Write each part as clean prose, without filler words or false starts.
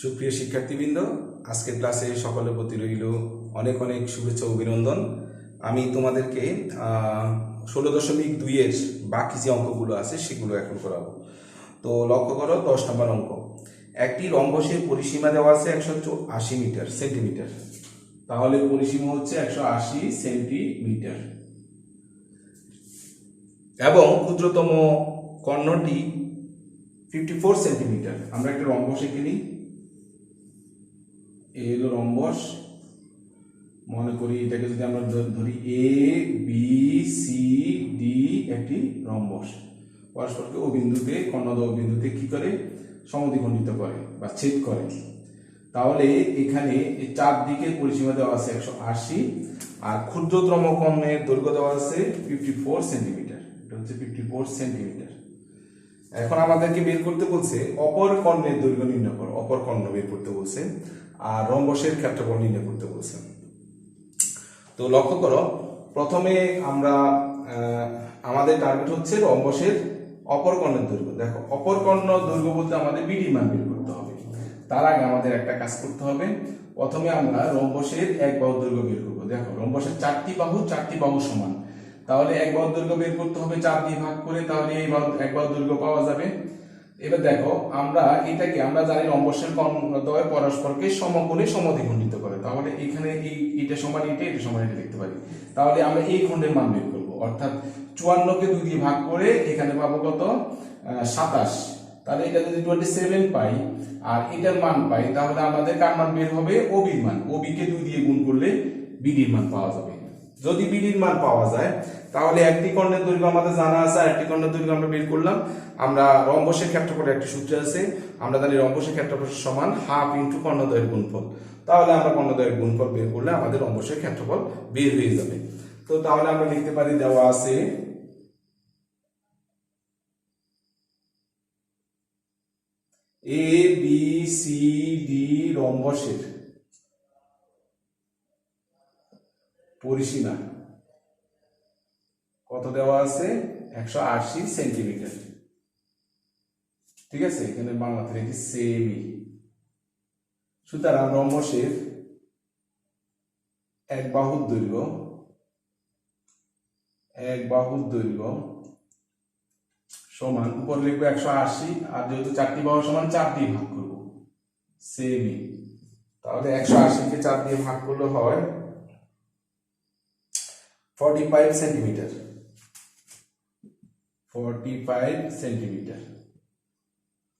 সুপ্রিয় শিক্ষার্থীবৃন্দ, আজকের ক্লাসে সকলের প্রতি রইল অনেক অনেক শুভেচ্ছা ও অভিনন্দন। আমি তোমাদেরকে 16.2-এর বাকি যে অঙ্কগুলো আছে সেগুলো এখন করাবো। তো লক্ষ্য করো, 10 নম্বর অঙ্ক। একটি রম্বসের পরিসীমা দেওয়া আছে 180 সেন্টিমিটার। তাহলে পরিসীমা হচ্ছে 180 সেন্টিমিটার এবং ক্ষুদ্রতম কর্ণটি 54 সেন্টিমিটার। আমরা একটা রম্বস এঁকে নিই। এই হলো রম্বস। মনে করি এটাকে যদি আমরা ধরি এ বি সি ডি, একটি রম্বস পরস্পরকে ও বিন্দুতে, কর্ণদ্বয় বিন্দুতে কি করে সমদ্বিখণ্ডিত করে বা ছেদ করে। তাহলে এখানে চারদিকের পরিসীমা দেওয়া আছে 180 আর ক্ষুদ্রতম কর্ণের দৈর্ঘ্য দেওয়া আছে 54 সেন্টিমিটার। এটা হচ্ছে 54 সেন্টিমিটার। এখন আমাদেরকে বের করতে বলছে অপর কর্ণের দৈর্ঘ্য নির্ণয় করো। অপর কর্ণ বের করতে বলছে আর রম্বসের ক্ষেত্রফল নির্ণয় করতে বলছে। তো লক্ষ্য করো, প্রথমে আমরা আমাদের টার্গেট হচ্ছে রম্বসের অপর কর্ণের দৈর্ঘ্য। দেখো, অপর কর্ণ দৈর্ঘ্য বলতে আমাদের বিডি মান বের করতে হবে। তার আগে আমাদের একটা কাজ করতে হবে। প্রথমে আমরা রম্বসের এক বাহু দৈর্ঘ্য বের করবো। দেখো, রম্বসের চারটি বাহু সমান। তাহলে এক বাহুর দৈর্ঘ্য বের করতে হবে 4 দিয়ে ভাগ করে, তাহলে এই এক বাহুর দৈর্ঘ্য পাওয়া যাবে। এবার দেখো, আমরা জানি রম্বসের কর্ণদ্বয় পরস্পরকে সমকোণে সমদ্বিখণ্ডিত করে। তাহলে এখানে এটা সমান এটা সমান এটা লিখতে পারি। তাহলে আমরা এই খণ্ডের মান বের করব, অর্থাৎ 54 কে 2 দিয়ে ভাগ করে এখানে পাবো কত? 27। তাহলে এটা যদি 27 পাই আর এটার মান পাই, তাহলে আমাদের কার মান বের হবে? ওবির মান। ওবি কে 2 দিয়ে গুণ করলে বিডির মান পাওয়া যাবে। যদি বিডির মান পাওয়া যায় তাহলে একটি কর্ণের দৈর্ঘ্য আমাদের জানা আছে, আর একটি কর্ণের দৈর্ঘ্য আমরা বের করলাম। আমরা রম্বসের ক্ষেত্রফলের একটি সূত্র আছে, আমরা জানি রম্বসের ক্ষেত্রফল সমান হাফ ইনটু কর্ণদ্বয়ের গুণফল। তাহলে আমরা কর্ণদ্বয়ের গুণফল বের করলে আমাদের রম্বসের ক্ষেত্রফল বের হয়ে যাবে। তো তাহলে আমরা লিখতে পারি, দেওয়া আছে এ বি সি ডি রম্বসের পরিসীমা কত দেওয়া আছে? 180 সেন্টিমিটার। ঠিক আছে, এখানে বাংলাতে লিখি সেমি। সুতরাং রম্বসের এক বাহুর দৈর্ঘ্য সমান, উপর লিখবো 180 আর যেহেতু চারটি বাহু সমান 4 দিয়ে ভাগ করব সেমি। তাহলে 180 কে 4 দিয়ে ভাগ করলে হয় 45 সেন্টিমিটার। 45 সেন্টিমিটার।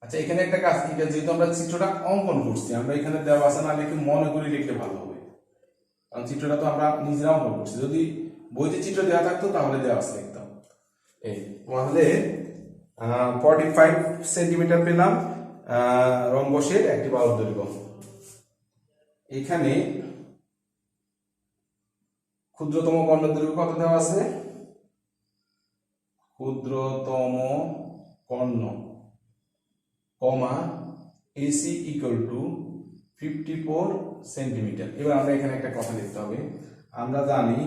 আচ্ছা, এখানে একটা কাজ, যেহেতু আমরা চিত্রটা অঙ্কন করছি, আমরা এখানে দেওয়া আছে না লিখে মনে করে লিখলে ভালো হবে, কারণ চিত্রটা তো আমরা নিজেরা অঙ্কন করছি। যদি বইতে চিত্র দেওয়া থাকতো তাহলে দেওয়া আছে লিখতাম। এই তাহলে 45 সেন্টিমিটার পেলাম রম্বসের একটি বাহুর দৈর্ঘ্য। এখানে ক্ষুদ্রতম কর্ণের দৈর্ঘ্য কত দেওয়া আছে? ক্ষুদ্রতম কর্ণ কমা এসি ইকুয়াল টু 54 সেন্টিমিটার। এবার আমরা এখানে একটা কথা লিখতে হবে। আমরা জানি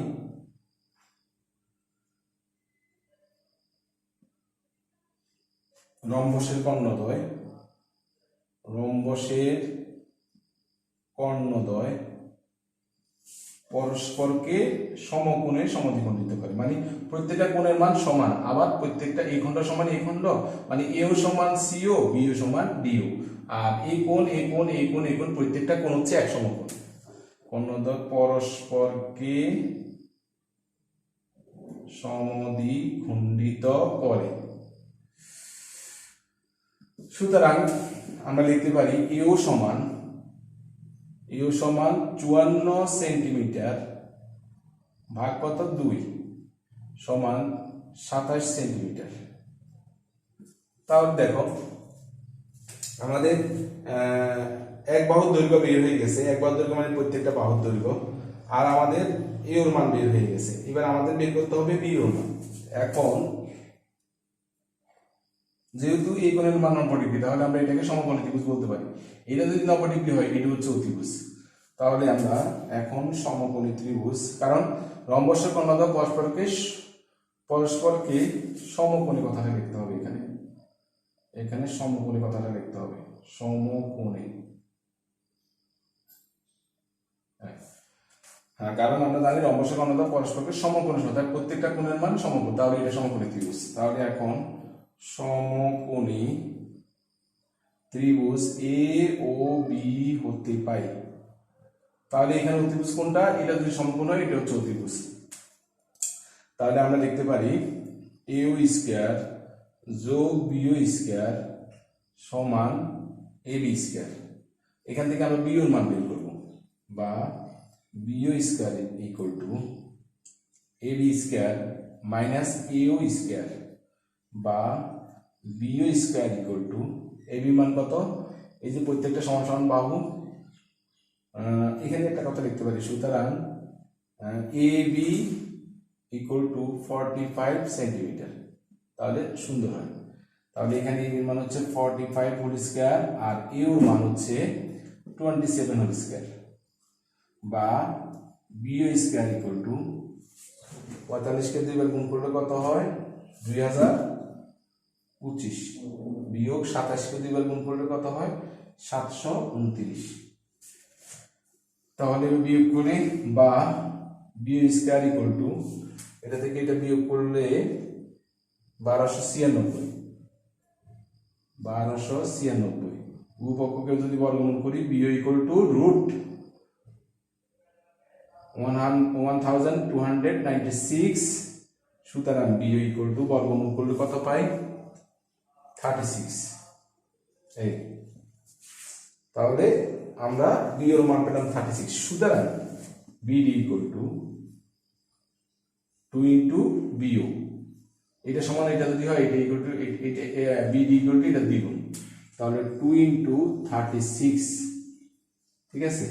রম্বসের কর্ণদ্বয় পরস্পরকে সমকোণে সমদ্বিখণ্ডিত করে। মানে প্রত্যেকটা কোণের মান সমান, আবার প্রত্যেকটা এই খণ্ড সমান এই খণ্ড, মানে এও সমান সিও, বিও সমান ডিও। আর এই কোণ প্রত্যেকটা কোণ হচ্ছে এক সমকোণ। কর্ণদ্বয় পরস্পরকে সমদ্বিখণ্ডিত করে। সুতরাং আমরা লিখতে পারি এও সমান 54 সেন্টিমিটার ভাগ কত? 2 সমান 27 সেন্টিমিটার। তাহলে দেখো, আমাদের এক বাহুর দৈর্ঘ্য বের হয়ে গেছে। এক বাহুর দৈর্ঘ্য মানে প্রত্যেকটা বাহুর দৈর্ঘ্য, আর আমাদের এর মান বের হয়ে গেছে। এবার আমাদের বের করতে হবে বি এর মান। এখন যেহেতু এই কোণের মান 90 ডিগ্রি, তাহলে আমরা এটাকে সমকোণী ত্রিভুজ বলতে পারি। এটা যদি 90 ডিগ্রি হয়, এটা হচ্ছে অতিভুজ। তাহলে আমরা এখন সমকোণী ত্রিভুজ, কারণ রম্বসের কর্ণদ্বয় পরস্পরকে সমকোণী কথাটা লিখতে হবে। এখানে সমকোণী কথাটা লিখতে হবে, সমকোণী। হ্যাঁ, কারণ আমরা জানি রম্বসের কর্ণদ্বয় পরস্পরকে সমকোণী, অর্থাৎ প্রত্যেকটা কোণের মান সমকোণ, তাহলে এটা সমকোণী ত্রিভুজ। তাহলে এখন সমকোণী ত্রিভুজ এ ও বি হতে পাই, তাহলে এখানে অতিভুজ কোনটা? এটা যদি সমকোণ হয় এটা হচ্ছে অতিভুজ। তাহলে আমরা লিখতে পারি এও স্কয়ার যোগ বিও স্কয়ার সমান এবি স্কয়ার। এখান থেকে আমরা বিওর মান বের করব, বা B O square equal to A B square minus A O square, বা B O square equal to A B মান কত? এই যে প্রত্যেকটা সমান সমান বাহু, এখানে একটা কথা লিখতে পারি, সুতরাং A B equal two 45 centimetre, তাহলে সুন্দর হয়। তাহলে এখানে এর মান হচ্ছে 45 হোল স্কয়ার আর এর মান হচ্ছে 27 হোল স্কয়ার, বা বিও স্কয়ার ইকুয়াল টু 45 কে 2 বার গুণ করলে কত হয়? 2025 বিয়োগ 27 কে 2 বার গুণ করলে কত হয়? 729। তাহলে বিয়োগ করে, বা বিও স্কয়ার ইকুয়াল টু, এটা থেকে এটা বিয়োগ করলে 1296, উভয়পক্ষকে যদি বর্গমূল করি, বিও ইকুয়াল টু রুট 1296, সুতরাং বিও ইকুয়াল টু বর্গমূল করলে কত পাই? 36। এই তাহলে আমরা বিওর মান পেলাম 36, সুতরাং B D equal to 2 into B O, এটা সমান এটা যদি হয় এটা equal to B D equal to এটা দ্বিগুণ, তাহলে 2 ইন্টু 36, ঠিক আছে,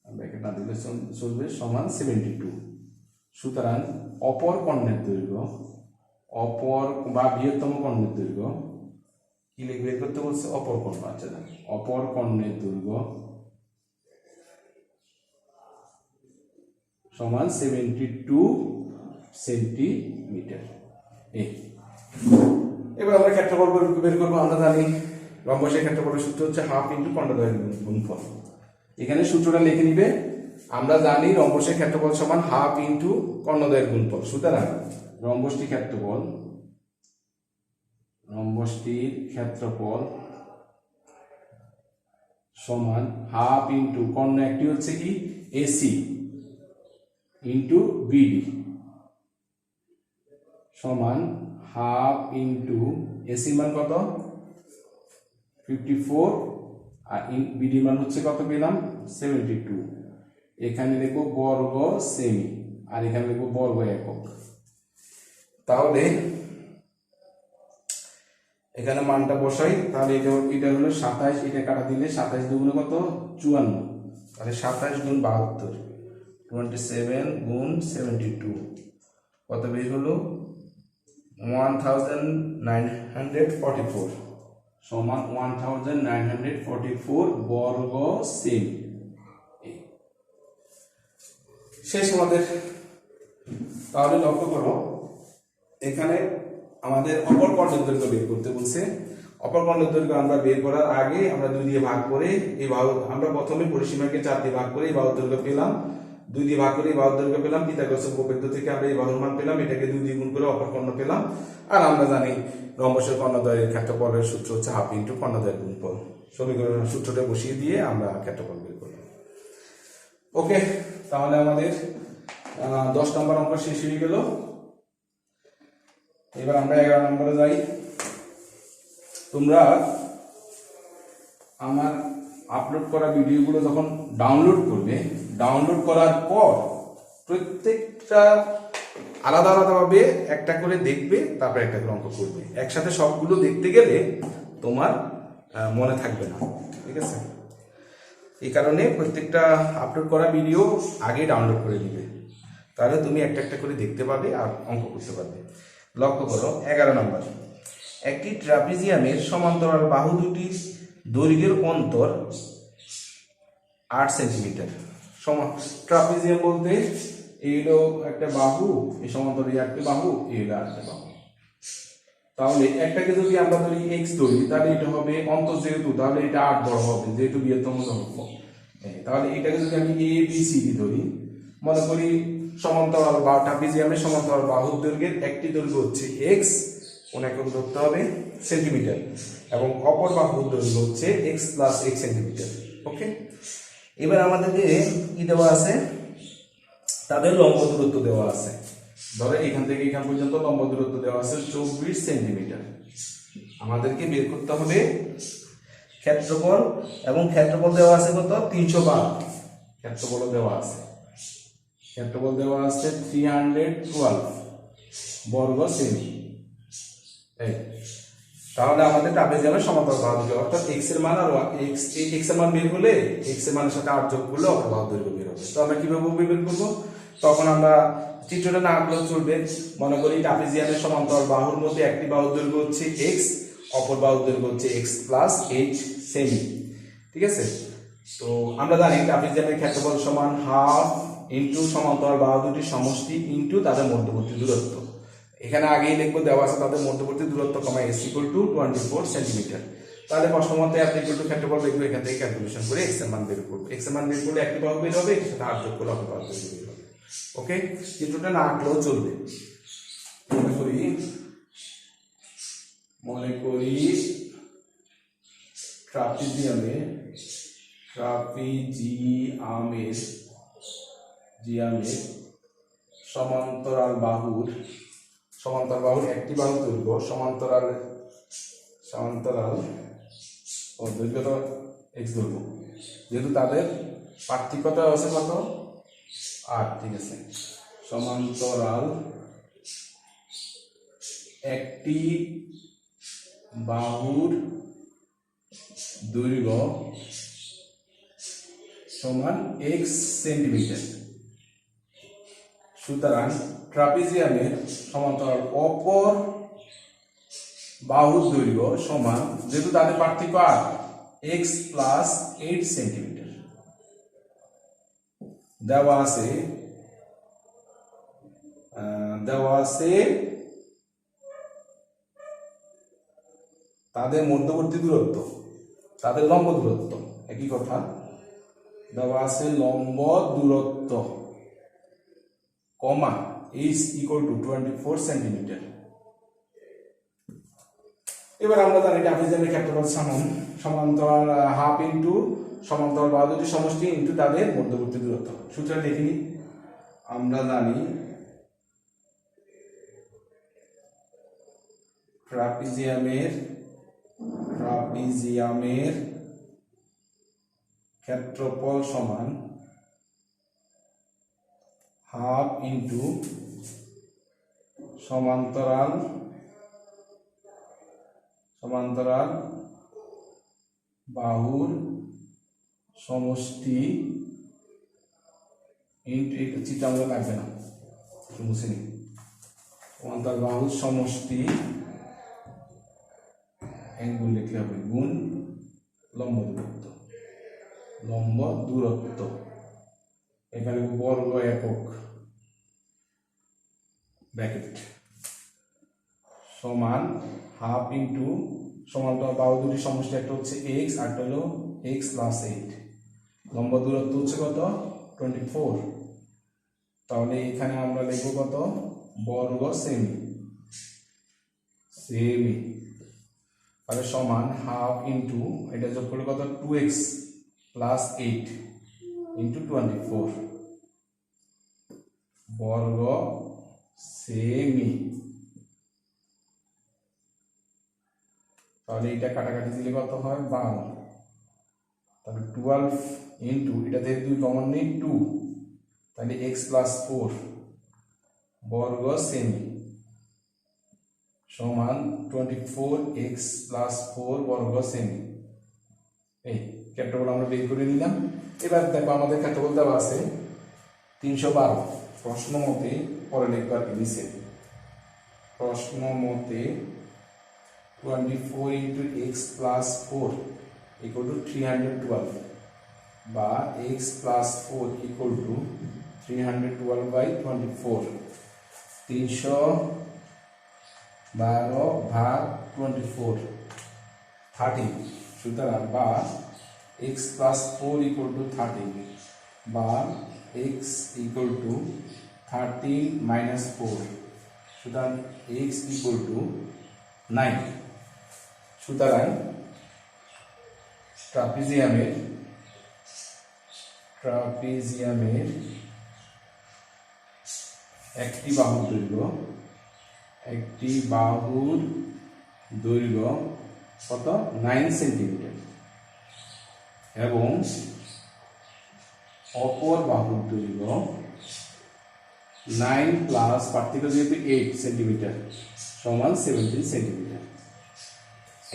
আমরা এটা দিলে চলবে, সমান 72। সুতরাং অপর কর্ণের দৈর্ঘ্য, অপর বা বৃহত্তম কর্ণের দৈর্ঘ্য কি লিখবে? বের করতে বলছে অপর কর্ণ। আচ্ছা, অপর কর্ণের দৈর্ঘ্য সমান 72 সেন্টিমিটার। এবার আমরা ক্ষেত্রফল বের করবো। আমরা জানি রম্বসের ক্ষেত্রফলের সূত্র হচ্ছে হাফ ইন্টু কর্ণদ্বয়ের গুণফল। এখানে সূত্রটা লিখে নিবে। আমরা জানি রম্বসের ক্ষেত্রফল সমান হাফ ইন্টু কর্ণদ্বয়ের গুণফল, সুতরাং রম্বসটির ক্ষেত্রফল সমান হাফ ইন্টু কর্ণ একটি হচ্ছে কি এসি ইন্টু বিডি সমান হাফ ইন্টু এসি মান কত? 54, আর বিডি মান হচ্ছে কত পেলাম? 72। এখানে লিখবো বর্গ সেমি, আর এখানে লিখবো বর্গ একক। তাহলে এখানে মানটা বসাই, তাহলে এটা হলো 27, এটা কাটা দিলে 27 দুগুণে কত? 54, তাহলে 27 গুণ 72, 27 গুণ 72 কত বের হলো? 1944 সমান 1944 বর্গ সেমি। শেষ আমাদের। তাহলে লক্ষ্য করো, এখানে আমাদের অপর কর্ণের দৈর্ঘ্য বের করতে বলছে। অপর কর্ণের দৈর্ঘ্য আমরা বের করার আগে আমরা 2 দিয়ে ভাগ করে এই বাহু, আমরা প্রথমে পরিসীমাকে 4 দিয়ে ভাগ করে এই বাহুর দৈর্ঘ্য পেলাম, 2 দিয়ে ভাগ করে এই বাহুর দৈর্ঘ্য পেলাম, পিথাগোরাসের উপপাদ্য থেকে আমরা এই বাহুর মান পেলাম, এটাকে 2 দিয়ে গুণ করে অপর কর্ণ পেলাম। আর আমরা জানি রম্বসের কর্ণদ্বয়ের ক্ষেত্রফলের সূত্র হচ্ছে হাফ ইন্টু কর্ণদ্বয়ের গুণফল। সমীকরণ সূত্রটা বসিয়ে দিয়ে আমরা ক্ষেত্রফল বের করলাম। ওকে, তাহলে আমাদের 10 নম্বর অঙ্ক শেষ হয়ে গেল। এবার আমরা 11 নম্বরে যাই। তোমরা আমার আপলোড করা ভিডিওগুলো যখন ডাউনলোড করবে, ডাউনলোড করার পর প্রত্যেকটা আলাদা আলাদাভাবে একটা করে দেখবে, তারপর একটা করে অঙ্ক করবে। একসাথে সবগুলো দেখতে গেলে তোমার মনে থাকবে না, ঠিক আছে? এই কারণে প্রত্যেকটা আপলোড করা ভিডিও আগে ডাউনলোড করে নিবে, তাহলে তুমি একটা একটা করে দেখতে পাবে আর অঙ্ক করতে পারবে। লক্ষ্য করো 11 নম্বর। একটি ট্রাপিজিয়ামের সমান্তরাল বাহু দুটির দৈর্ঘ্যের অন্তর 8 সেন্টিমিটার। ট্রাপিজিয়াম বলতে এই হলো একটা বাহু, এই সমান্তরাল একটা বাহু, এই হলো আরেকটা বাহু। তাহলে একটাকে যদি আমরা ধরি x ধরি, তাহলে এটা হবে অন্তর যেহেতু, তাহলে এটা 8 বড় হবে যেহেতু বৃহত্তম দৈর্ঘ্য। তাহলে এটাকে যদি আমি এ বি সি ডি ধরি, মনে করি সমান্তরাল বা ট্রাপিজিয়ামের সমান্তরাল বাহুর দৈর্ঘ্যের একটি দৈর্ঘ্য হচ্ছে এক্স, কোন একক ধরতে হবে সেন্টিমিটার, এবং অপর বাহুর দৈর্ঘ্য হচ্ছে এক্স প্লাস এক্স সেন্টিমিটার। ওকে, এবার আমাদেরকে কি দেওয়া আছে, তাদের লম্ব দূরত্ব দেওয়া আছে। ধরো এখান থেকে এখান পর্যন্ত লম্ব দূরত্ব দেওয়া আছে 24 সেন্টিমিটার। আমাদেরকে বের করতে হবে ক্ষেত্রফল, এবং ক্ষেত্রফল দেওয়া আছে কত 312। ক্ষেত্রফল দেওয়া আছে 312 বর্গ সেমি। তাহলে আমাদের ট্রাপিজিয়ামের সমান্তরাল বাহু দৈর্ঘ্য, অর্থাৎ এক্স এর মান আর এক্স এর মান বের হলে এক্স এর মানের সাথে 8 যোগ করলে অপর বাহু দৈর্ঘ্য বের হবে। তো আমরা কিভাবে বের করব, তখন আমরা চিত্রটা না আঁকলেও চলবে। মনে করি ট্রাপিজিয়ামের সমান্তরাল বাহুর মধ্যে একটি বাহুর দৈর্ঘ্য হচ্ছে এক্স, অপর বাহুর দৈর্ঘ্য হচ্ছে এক্স প্লাস 8 সেমি। ঠিক আছে, তো আমরা জানি ট্রাপিজিয়ামের ক্ষেত্রফল সমান হাফ ইন্টু সমান্তরাল বাহু দুটির সমষ্টি ইন্টু তাদের মধ্যবর্তী দূরত্ব। এখানে আগেই লিখবো দেওয়া আছে তাদের মধ্যবর্তী দূরত্ব কমা এস ইকুয়াল টু 24 সেন্টিমিটার। তাহলে প্রশ্ন মতে আপনি ইকুয়াল টু ক্ষেত্রফল লিখবো, এখান থেকে ক্যালকুলেশন করে এক্স এর মান বের করবো। এক্স এর মান বের করলে একটি বাহু বের হবে, এর সাথে 8 যোগ করলে অপর বাহু বের হবে। ওকে, চিত্রটা না আঁকলেও চলবে। মনে করি ট্রাপিজিয়ামের সমান্তরাল বাহুর একটি বাহু দৈর্ঘ্য সমান্তরাল দৈর্ঘ্য এক্স দৈর্ঘ্য, যেহেতু তাদের পার্থক্যটা আছে কত 8। ঠিক আছে, সমান্তরাল একটি বাহুর দৈর্ঘ্য সমান এক্স সেন্টিমিটার। সুতরাং ট্রাপিজিয়ামের সমান্তরাল অপর বাহুর দৈর্ঘ্য সমান, যেহেতু তাদের পার্থক্য 8, এক্স প্লাস 8 সেন্টিমিটার। দেওয়া আছে তাদের মধ্যবর্তী দূরত্ব, তাদের লম্ব দূরত্ব, একই কথা। দেওয়া আছে লম্ব দূরত্ব কমা এইচ ইকুয়াল টু 24 সেন্টিমিটার। এবার আমরা জানি ট্রাপিজিয়ামের ক্ষেত্রফল সমান্তরাল হাফ ইন্টু সমান্তরাল বাহু দুটির সমষ্টি ইন্টু তাদের মধ্যবর্তী দূরত্ব। সূত্রটা দেখি নি, আমরা জানি ট্রাপিজিয়ামের ক্ষেত্রফল সমান হাফ ইন্টু সমান্তরাল বাহুর সমষ্টি ইন্টু, চিত্র আমাদের লাগবে না, মুছে নি, সমান্তরাল বাহুর সমষ্টি গুণ লিখলে হবে, গুণ লম্ব দূরত্ব, এখানে বর্গ একক ব্র্যাকেট সমান হাফ ইন্টু সমান্তরাল বাহু দুটির সমষ্টি, একটা হচ্ছে এক্স আর একটা হলো এক্স প্লাস 8। লম্ব দূরত্ব হচ্ছে কত 24। তাহলে এখানে আমরা লিখবো কত বর্গ সেমি। তাহলে সমান হাফ ইন্টু এটা যোগ করলে কত 2x প্লাস 8 ইন্টু 24 বর্গ সেমি। তাহলে এটা কাটাকাটি দিলে কত হয় 12। তাহলে 12 ইন্টু এটা থেকে 2 কমন নেই 2, তাহলে x প্লাস 4 বর্গ সেমি সমান 24x প্লাস 4 বর্গ সেমি। এই ক্ষেত্রফল আমরা বের করে নিলাম। এবার দেখো আমাদের ক্ষেত্রফল দেওয়া আছে 312। প্রশ্ন মতে পরে লিখবার নিচে প্রশ্ন মতে 24 into x plus 4 equal to 312 বা x plus 4 equal to 312 by 24, 312 ভাগ 24 30। সুতরাং বা x plus 4 equal to 13 বা x equal to 13 minus 4 সুতরাং x equal to 9 সুতরাং ট্রাপিজিয়ামের একটি বাহুর দৈর্ঘ্য কত 9 সেন্টিমিটার এবং অপর বাহুর দৈর্ঘ্য 9 প্লাস পার্থক্য যেহেতু 8 সেন্টিমিটার সমান 17 সেন্টিমিটার।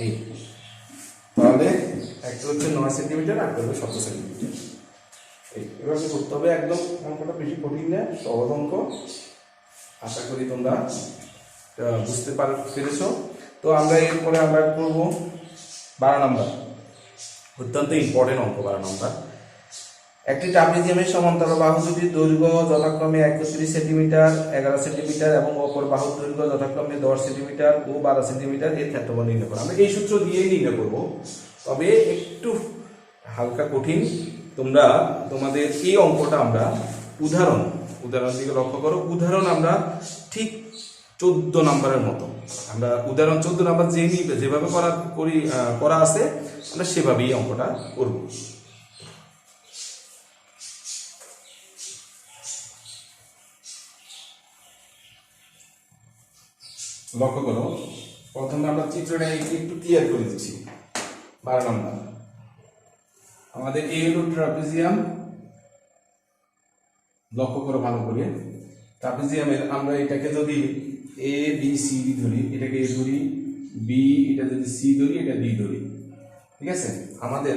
এই তাহলে একটা হচ্ছে 9 সেন্টিমিটার আর একটা হচ্ছে 17 সেন্টিমিটার। এভাবে করতে হবে, একদম অঙ্কটা বেশি কঠিন না, সহজ অঙ্ক। আশা করি তোমরা বুঝতে পেরেছ। তো আমরা এরপরে আমরা করবো 12 নম্বর, অত্যন্ত ইম্পর্টেন্ট অঙ্ক 12 নম্বর। একটি ট্রাপিজিয়ামের সমান্তরাল বাহু দুটির দৈর্ঘ্য যথাক্রমে 31 সেন্টিমিটার, 11 সেন্টিমিটার এবং অপর বাহুর দৈর্ঘ্য যথাক্রমে 10 সেন্টিমিটার ও 12 সেন্টিমিটার এর ক্ষেত্রফল নির্ণয় করা। আমরা এই সূত্র দিয়েই নির্ণয় করব, তবে একটু হালকা কঠিন। তোমরা তোমাদের এই অঙ্কটা আমরা উদাহরণ দিকে লক্ষ্য করো। উদাহরণ আমরা ঠিক 14 নম্বরের মতো, আমরা উদাহরণ 14 নম্বর যেভাবে করা আছে আমরা সেভাবেই অঙ্কটা করব। লক্ষ্য করো, প্রথমে আমরা চিত্রটা একটু ক্লিয়ার করে দিচ্ছি। 12 নম্বর আমাদের এই হলো ট্রাপিজিয়াম। লক্ষ্য করো ভালো করে, ট্রাপিজিয়ামের আমরা এটাকে যদি এ বি সি ডি ধরি, এটাকে এ ধরি, বি এটা যদি সি ধরি, এটা ডি ধরি, ঠিক আছে। আমাদের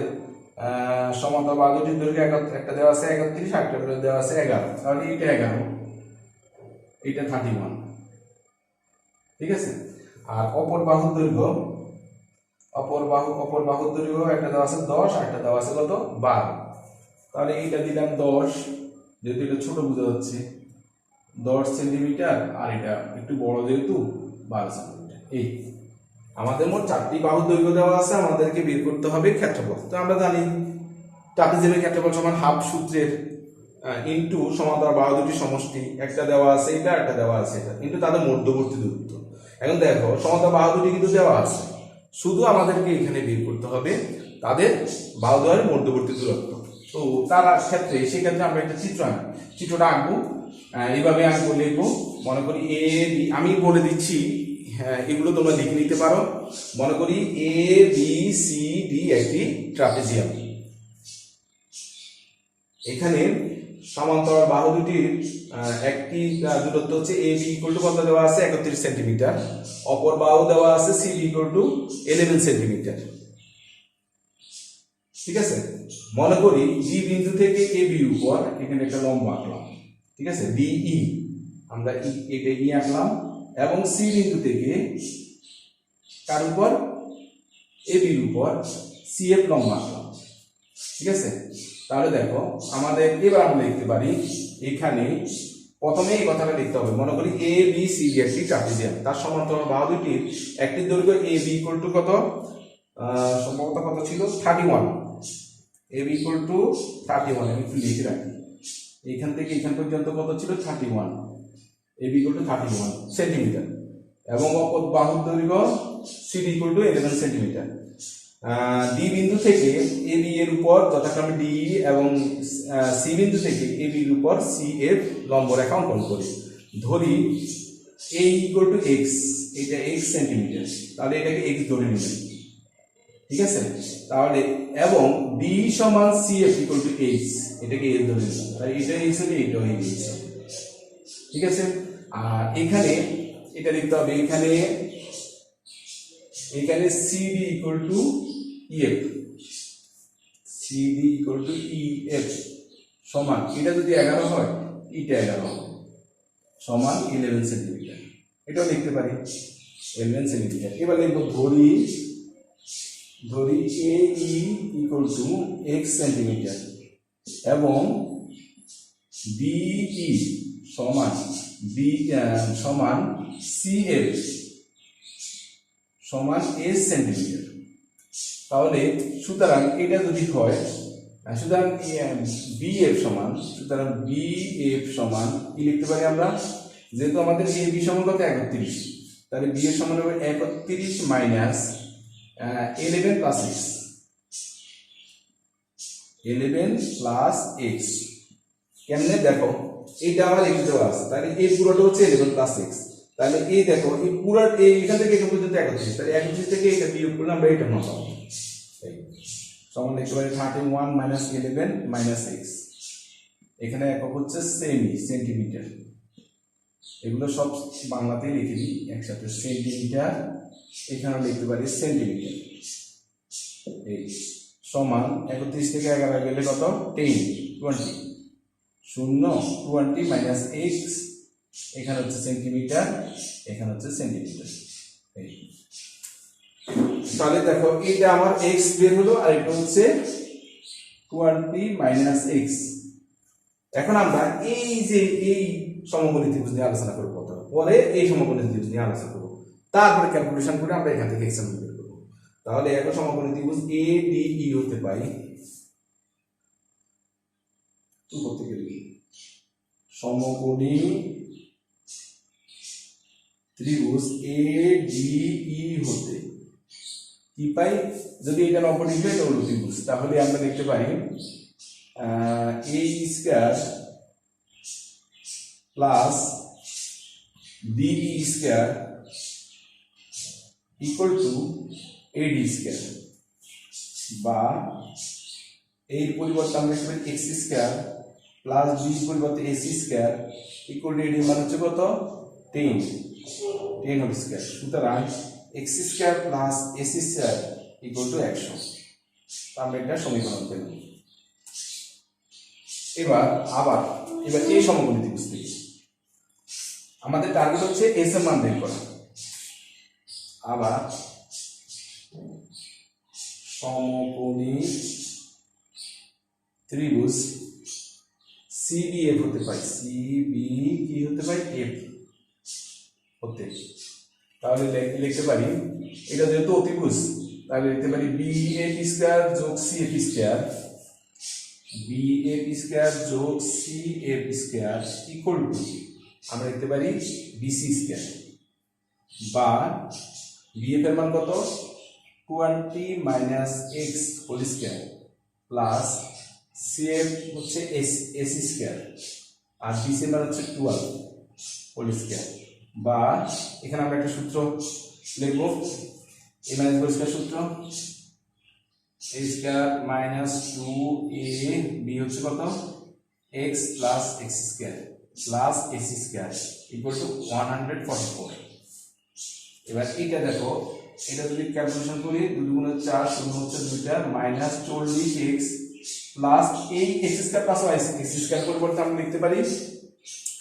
সমান্তরাল বাহু দুটির দৈর্ঘ্য একটা দেওয়া আছে 31, আরেকটা দেওয়া আছে 11, তাহলে এটা 11, এটা 31, ঠিক আছে। আর অপর বাহুর দৈর্ঘ্য একটা দেওয়া আছে 10, আর একটা দেওয়া আছে কত 12, তাহলে এইটা দিলাম 10, যেহেতু এটা ছোট বোঝা যাচ্ছে 10 সেন্টিমিটার, আর এটা একটু বড় যেহেতু 12 সেন্টিমিটার। এই আমাদের মোট 4টি বাহুর দৈর্ঘ্য দেওয়া আছে, আমাদেরকে বের করতে হবে ক্ষেত্রফল। তো আমরা জানি ট্রাপিজিয়ামের ক্ষেত্রফল সমান হাফ সূত্রের ইনটু সমান্তরাল বাহু দুটির সমষ্টি, একটা দেওয়া আছে এটা, একটা দেওয়া আছে এটা, ইনটু তাদের মধ্যবর্তী দূরত্ব। এখন দেখো সমান্তরাল বাহু দুটি কিন্তু দেওয়া আছে, শুধু আমাদেরকে এখানে বের করতে হবে তাদের বাহু দ্বয়ের মধ্যবর্তী দূরত্ব। তো তার ক্ষেত্রে সেক্ষেত্রে আমরা একটা চিত্রটা আঁকবো। এইভাবে আঁকবো, লিখবো। মনে করি এ বি, আমি বলে দিচ্ছি, এগুলো তোমরা লিখে নিতে পারো। মনে করি এ বি সি ডি একটি ট্রাপিজিয়াম। এখানে সমান্তরাল বাহু দুটির একটি দূরত্ব হচ্ছে এ বি ইকুয়াল টু কত দেওয়া আছে 31 সেন্টিমিটার, অপর বাহু দেওয়া আছে C D equal to 11 centimetre, ঠিক আছে। মনে করি ডি বিন্দু থেকে এ বি উপর এখানে একটা লম্ব আঁকলাম, ঠিক আছে, ডিই, আমরা এটা ই আঁকলাম, এবং সি বিন্দু থেকে কার উপর এ বির উপর সি এফ লম্ব আঁকলাম, ঠিক আছে। তাহলে দেখো আমাদের এবার আমরা লিখতে পারি, এখানে প্রথমে এই কথাটা লিখতে হবে। মনে করি এ বি সি ডি একটি ট্রাপিজিয়াম, তার সমান্তরাল বাহু দুটির একটি দৈর্ঘ্য এ বি ইকুয়াল টু কত, সম্ভবত কত ছিল 31, এ বি ইকুয়াল টু 31, আমি একটু লিখে রাখি। এইখান থেকে এখান পর্যন্ত কত ছিল 31, A B equal to 31 centimetre, এবং অপর বাহুর দৈর্ঘ্য C D equal to 11 centimetre. D বিন্দু থেকে এ বি এর উপর যথাক্রমে ডি এবং সি বিন্দু থেকে এ বির উপর সি এর লম্ব রেখা অঙ্কন করি। ধরি এ ইকুয়াল টু এক্স, এটা এক্স সেন্টিমিটার, তাহলে এটাকে এক্স ধরে নেবেন, ঠিক আছে। তাহলে এবং ডি সমান C F equal to H, এটাকে এ ধরে নেবেন, তাই এটা এক্স হলে এটাও এইচ, ঠিক আছে। আর এখানে এটা লিখতে হবে, এখানে CD equal to EF, CD equal to EF সমান, এটা যদি 11 হয় এটা 11 হবে, সমান 11 সেন্টিমিটার, এটাও লিখতে পারি 11 সেন্টিমিটার। এবার লিখবো ধরি A E equal to x centimetre এবং বিই সমান সিএফ সমান এস সেন্টিমিটার। তাহলে সুতরাং এটা যদি হয়, সুতরাং বি এফ সমান, সুতরাং বি এফ সমান কি লিখতে পারি আমরা, যেহেতু আমাদের এ বি সমান কত 31, তাহলে বি এর সমান হবে 31 minus 11 plus x, 11 plus x. কেমনে দেখো, এইটা আমার এক্স দেওয়া আছে, তাহলে এই পুরোটা হচ্ছে 11 প্লাস এক্স, তাহলে এই দেখো এই পুরো এখান থেকে এখান পর্যন্ত 31, তাহলে 31 থেকে এটা বিয়োগ করলে আমরা এটা মান পাবো। সমান লিখতে পারি 31 মাইনাস 11 মাইনাস এক্স। এখানে একক হচ্ছে সেমি, সেন্টিমিটার, এগুলো সব বাংলাতেই লিখে দিই একসাথে, সেন্টিমিটার, এখানে লিখতে পারি সেন্টিমিটার। এই সমান 31 থেকে 11 গেলে কত 10 20, 20 মাইনাস এক্স, এখানে হচ্ছে সেন্টিমিটার, এখানে হচ্ছে সেন্টিমিটার। তাহলে দেখো এটা আমার এক্স বের হলো, আর এটা হচ্ছে 20 মাইনাস এক্স। এখন আমরা এই যে এই সমকোণী ত্রিভুজ নিয়ে আলোচনা করবো, পরে এই সমকোণী ত্রিভুজ নিয়ে আলোচনা করবো, তারপরে ক্যালকুলেশন করে আমরা এখান থেকে এক্সাম্পল বের করবো। তাহলে এখন সমকোণী ত্রিভুজ এ ডি ই হতে পাই, করতে গেলে সমকোণী ত্রিভুজ এ ডি ই হতে কি পাই, যদি এটা 90 ডিগ্রি হয় তাহলে ত্রিভুজ, তাহলে আমরা লিখতে পারি A square plus B square equal to AD square, বা এর পরিবর্তে আমরা লিখতে পারি এক্স স্কয়ার প্লাস বি পরিবর্তে AC square equal to AD মান হচ্ছে কত 10 হোল স্কয়ার। সুতরাং x square plus AC square equal to 100। আমরা একটা সমীকরণ পেলাম। এবার এই সমকোণী ত্রিভুজ থেকে আমাদের টার্গেট হচ্ছে এস এর মান বের করা। আবার সমকোণী ত্রিভুজ সিবিএফ হতে পারে, সিবি কি হতে পারে এফ হতে, তাহলে লিখতে পারি এটা যেহেতু অতিভুজ, তাহলে লিখতে পারি বি এফ স্কয়ার যোগ C F square, B F square যোগ C F square equal to আমরা লিখতে পারি বিসি স্কয়ার, বা বিএফ এর মান কত 20 minus X whole square plus C F হচ্ছে এসি স্কয়ার, আর বিসি এর মান হচ্ছে 12 হোল স্কয়ার, বা এখানে আমরা একটা সূত্র লিখব, এ মাইনাস বি স্কয়ার সূত্র, a square minus 2a B হচ্ছে কত x plus x square plus ac square equal to 144। এবার এটা দেখো, এটা যদি ক্যালকুলেশন করি 2 গুণ 4 শূন্য হচ্ছে 2টা মাইনাস 40x প্লাস এই x square plus y x square পরিবর্তে আমরা লিখতে পারি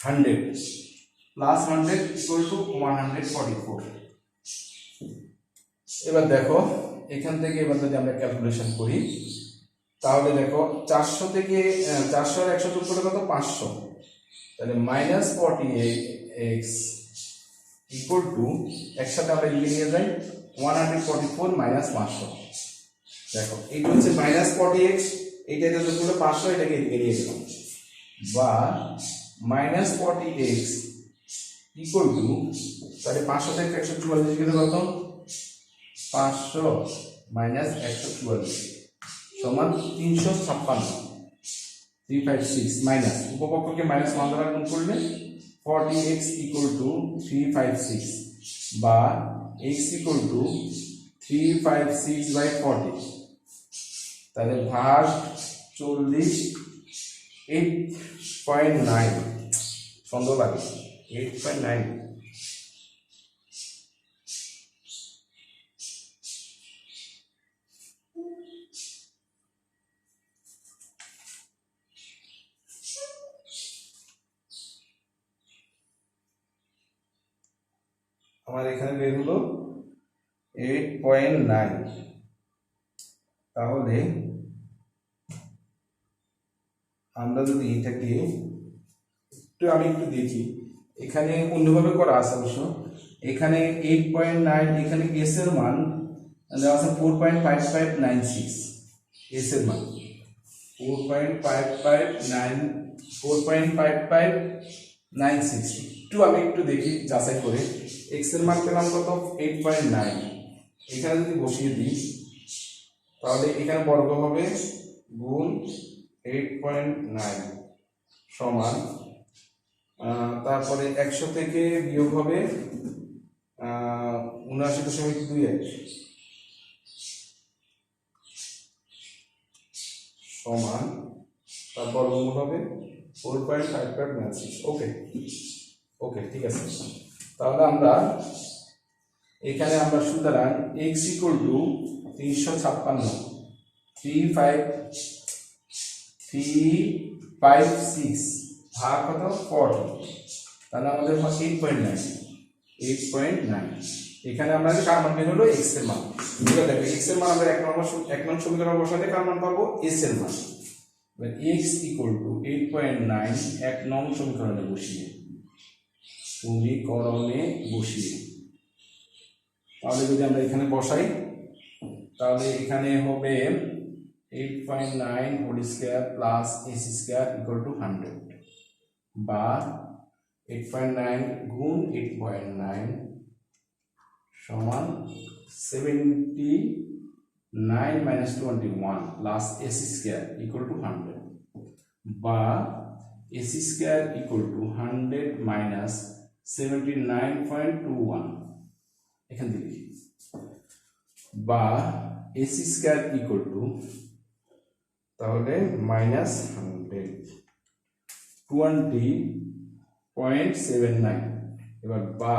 100 প্লাস 100 ইকুয়াল টু 144। এবার দেখো এখান থেকে এবার যদি আমরা ক্যালকুলেশন করি, তাহলে দেখো 400 থেকে 400 আর 100 যোগ করলে কত 500, তাহলে মাইনাস 48x ইকুয়াল টু একসাথে আমরা এগিয়ে নিয়ে যাই 144 মাইনাস 500। দেখো এইটা হচ্ছে মাইনাস 40x, এইটা যোগ করলে 500, এটাকে এগিয়ে নিয়ে গেলাম, বা মাইনাস 40x ইকুয়াল টু, তাহলে 500 থেকে 144 গেলে কত 500 মাইনাস 144 সমান 356, 356 মাইনাস উপপক্ষকে মাইনাস 1 দ্বারা গুণ করলে 40x ইকুয়াল টু 356, বা x ইকুয়াল টু 356 বাই 40, তাহলে ভাগ 40 8.9, সুন্দর লাগে 8.9। আমার এখানে বের হলো 8.9। তাহলে আমরা যদি এটাকে আমি একটু দেখি, এখানে অন্যভাবে করা আছে অবশ্য, এখানে 8.9, এখানে এস এর মান দেওয়া আছে 4.5596 এস এর মান 4.5596 একটু দেখি যাচাই করে এক্স এর মান পেলাম কত 8.9 এখানে যদি বসিয়ে দিই তাহলে এখানে বর্গ হবে গুণ 8.9 সমান তারপরে 100 থেকে বিয়োগ হবে 79.21 সমান তার বর্গমূল হবে 4.5596 ওকে ঠিক আছে তাহলে আমরা এখানে আমরা সুতরাং x = 356 356 ভাগ কত 40 তাহলে আমাদের হয় 8.9 এখানে আমরা কার মান বের হলো x এর মান এবার দেখো x এর মান আমরা এক নং সমীকরণ বসালে কার মান পাবো s এর মান এবার x = 8.9 এক নং সমীকরণে বসিয়ে তাহলে যদি আমরা এখানে বসাই তাহলে এখানে হবে 8.9 whole square plus ac square = 100 বা 8.9 গুণ 8.9 সমান 79 - 21 প্লাস ac স্কয়ার = 100 বা ac স্কয়ার = 100 - 79.21 এখান থেকে লিখি বা ac স্কয়ার তাহলে -100 এবার বা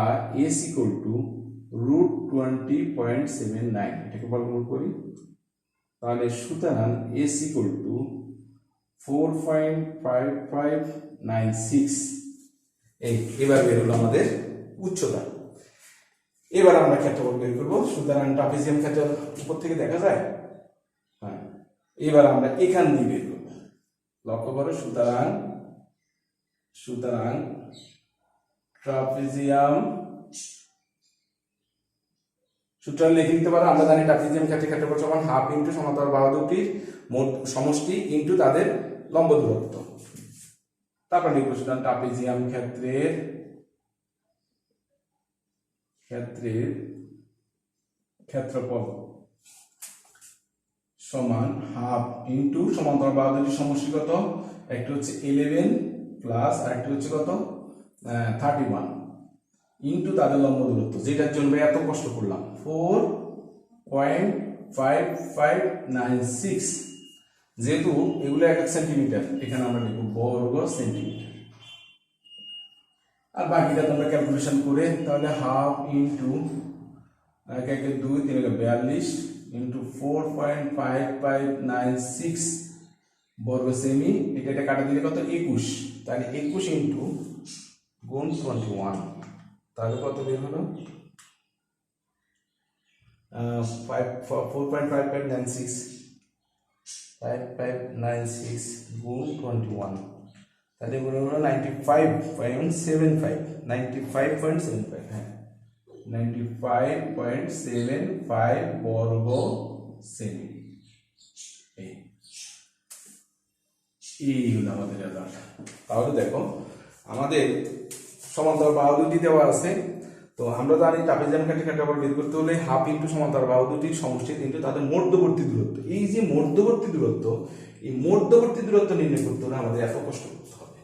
s √20.79 এটাকে বর্গমূল করি তাহলে সুতরাং s 4.5596 এবার বের হলো আমাদের উচ্চতা এবার আমরা ক্ষেত্রফল বের করব সুতরাং ট্রাপিজিয়াম ক্ষেত্রফল উপর থেকে দেখা যায় হ্যাঁ এবার আমরা এখান দিয়ে বের করব লক্ষ্য করো সুতরাং ট্রাপিজিয়াম সূত্র লিখে দিতে পারো আমরা জানি ট্রাপিজিয়াম ক্ষেত্রফল সমান হাফ ইনটু সমান্তরাল বাহু দুটির মোট সমষ্টি ইনটু তাদের লম্ব দূরত্ব তারপর লিখব সুতরাং ট্রাপিজিয়াম ক্ষেত্রের ক্ষেত্রফল সমান হাফ ইনটু সমান্তরাল বাহু দুটির সমষ্টি কত একটা হচ্ছে 11 প্লাস আরেকটা হচ্ছে কত 31 ইনটু তাদের লম্ব দূরত্ব যেটার জন্য এত কষ্ট করলাম 4.5596 যেহেতু এগুলো 1 সেন্টিমিটার এখানে আমরা লিখব বর্গ সেন্টিমিটার আর বাকিটা তোমরা ক্যালকুলেশন করে তাহলে হাফ ইনটু 1 × 2 3 × 42 ইনটু 4.5596 বর্গ সেমি এটা কাটা দিলে কত 21 তাহলে 21 ইনটু গুণ 21 তাহলে কত বের হলো 4.5596 গুণ 21 তাহলে বলে হলো 95.75 হ্যাঁ 95.75 বর্গ সেমি এই হলো আমাদের রেজাল্ট তাহলে দেখো আমাদের সমান্তরাল বাহু দুটি দেওয়া আছে তো আমরা জানি ট্রাপিজিয়াম ক্ষেত্রফল বের করতে হলে হাফ ইনটু সমান্তরাল বাহু দুটির সমষ্টি ইনটু তাদের মধ্যবর্তী দূরত্ব এই যে মধ্যবর্তী দূরত্ব নির্ণয় করতে হলে আমাদের এত কষ্ট করতে হবে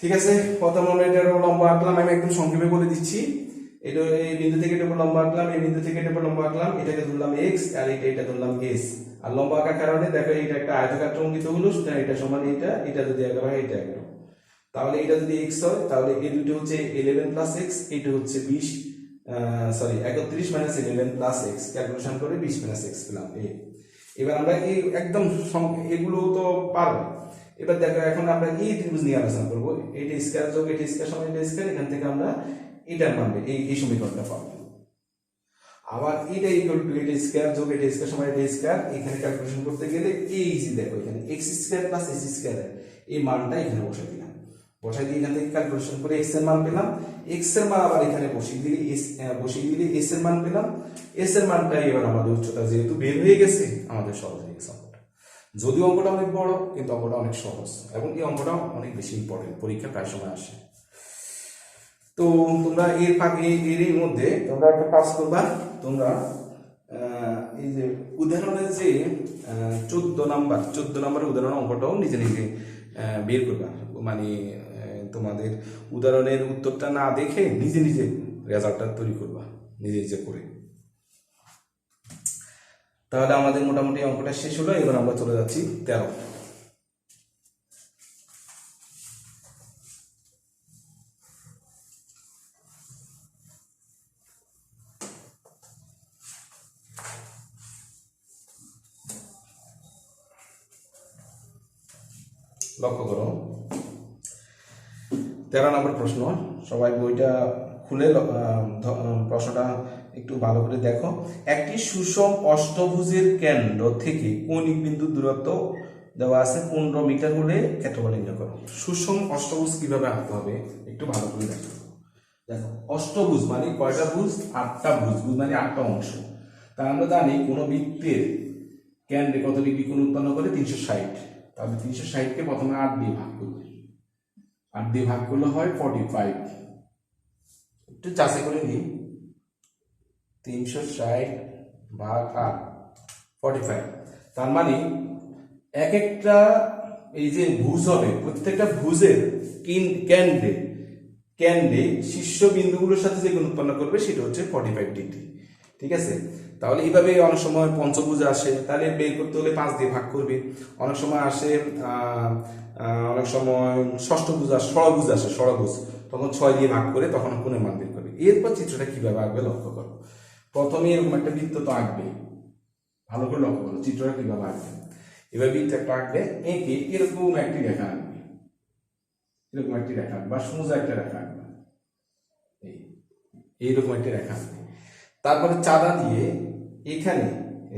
ঠিক আছে প্রথম আমরা এটার লম্ব আঁকলাম আমি একদম সংক্ষেপে বলে দিচ্ছি এটা এই বিন্দু থেকে এটা লম্ব আঁকলাম এই বিন্দু থেকে এটা লম্ব আঁকলাম এটাকে ধরলাম x আর এটা ধরলাম s আর লম্ব আঁকার কারণে দেখো এটা একটা আয়তক্ষেত্র অঙ্কিত হলো সুতরাং এটা সমান এটা যদি 11 হয় এটা 11 তাহলে এটা যদি x হয় তাহলে এই দুটো হচ্ছে 11 প্লাস x এটা হচ্ছে 31 - 11 প্লাস x ক্যালকুলেশন করে 20 - x পেলাম এবার আমরা এই একদম এগুলো তো পারবো এবার দেখো এখন আমরা এই ত্রিভুজ নিয়ে আলোচনা করব এটা স্কয়ার যোগ এটা স্কয়ার সমান এটা স্কয়ার এখান থেকে আমরা এটার মান এই সমীকরণটা পাবো আবার এটা ইকুয়াল টু এটা স্কয়ার যোগ এটা স্কয়ার সমান এটা স্কয়ার এখানে ক্যালকুলেশন করতে গেলে এই যে দেখো এখানে x square plus s square এই মানটা এখানে বসাই দিলাম বসাই দিয়ে এখান থেকে ক্যালকুলেশন করে এক্স এর মান পেলাম, এক্স এর মান আবার এখানে বসিয়ে দিলে এস এর মান পেলাম, এস এর মানটাই এবার আমাদের উচ্চতা যেহেতু বের হয়ে গেছে আমাদের সহজ হয়ে গেছে অঙ্কটা। যদিও অঙ্কটা অনেক বড় কিন্তু অঙ্কটা অনেক সহজ এবং এই অঙ্কটা অনেক বেশি ইম্পর্টেন্ট, পরীক্ষা প্রায় সময় আসে। তো তোমরা এর মধ্যে তোমরা একটা কাজ করবা, তোমরা এই যে উদাহরণের যে 14 নাম্বার উদাহরণ অঙ্কটাও নিজে নিজে বের করবা, মানে তোমাদের উদাহরণের উত্তরটা না দেখে নিজে নিজে রেজাল্টটা তৈরি করবা নিজে নিজে করে। তাহলে আমাদের মোটামুটি অঙ্কটা শেষ হলো, এবার আমরা চলে যাচ্ছি 13। লক্ষ্য করো 13 নম্বর প্রশ্ন, সবাই বইটা খুলে প্রশ্নটা একটু ভালো করে দেখো। একটি সুষম অষ্টভুজের কেন্দ্র থেকে কৌণিক বিন্দু দূরত্ব দেওয়া আছে 15 মিটার হলে ক্ষেত্রফল নির্ণয় করো। সুষম অষ্টভুজ কিভাবে আঁকতে হবে একটু ভালো করে দেখো। দেখো অষ্টভুজ মানে কয়টা ভুজ? 8টা ভুজ, ভুজ মানে 8টা অংশ। তা আমরা জানি কোন বৃত্তের কেন্দ্রে কত ডিগ্রি কোণ উৎপন্ন করে? 360। তাহলে 360কে প্রথমে 8 দিয়ে ভাগ করবে, 8 দিয়ে ভাগ করলে হয় 45। একটু যাচাই করে নিই, 360 ভাগ 8 45। তার মানে এক একটা এই যে ভুজ হবে, প্রত্যেকটা ভুজের কেন্দ্রে শীর্ষ বিন্দুগুলোর সাথে যে কোণ উৎপন্ন করবে সেটা হচ্ছে 45 ডিগ্রি। ঠিক আছে, তাহলে এইভাবে অনেক সময় পঞ্চভুজ আসে, তাহলে বের করতে হলে 5 দিয়ে ভাগ করবে। অনেক সময় আসে অনেক সময় ষষ্ঠভুজ আসে, ষড়ভুজ, তখন 6 দিয়ে ভাগ করে তখন কোণের মান বের করবে। এরপর চিত্রটা কিভাবে আঁকবে লক্ষ্য করো। প্রথমে এরকম একটা বৃত্ত তো আঁকবে, ভালো করে লক্ষ্য করো চিত্রটা কিভাবে আঁকবে। এবার বৃত্ত একটা আঁকবে, এঁকে এরকম একটি রেখা আঁকবে, এরকম একটি রেখা বা সোজা একটা রেখা আঁকবে, এইরকম একটি রেখা আঁকবে। তারপরে চাঁদা দিয়ে এখানে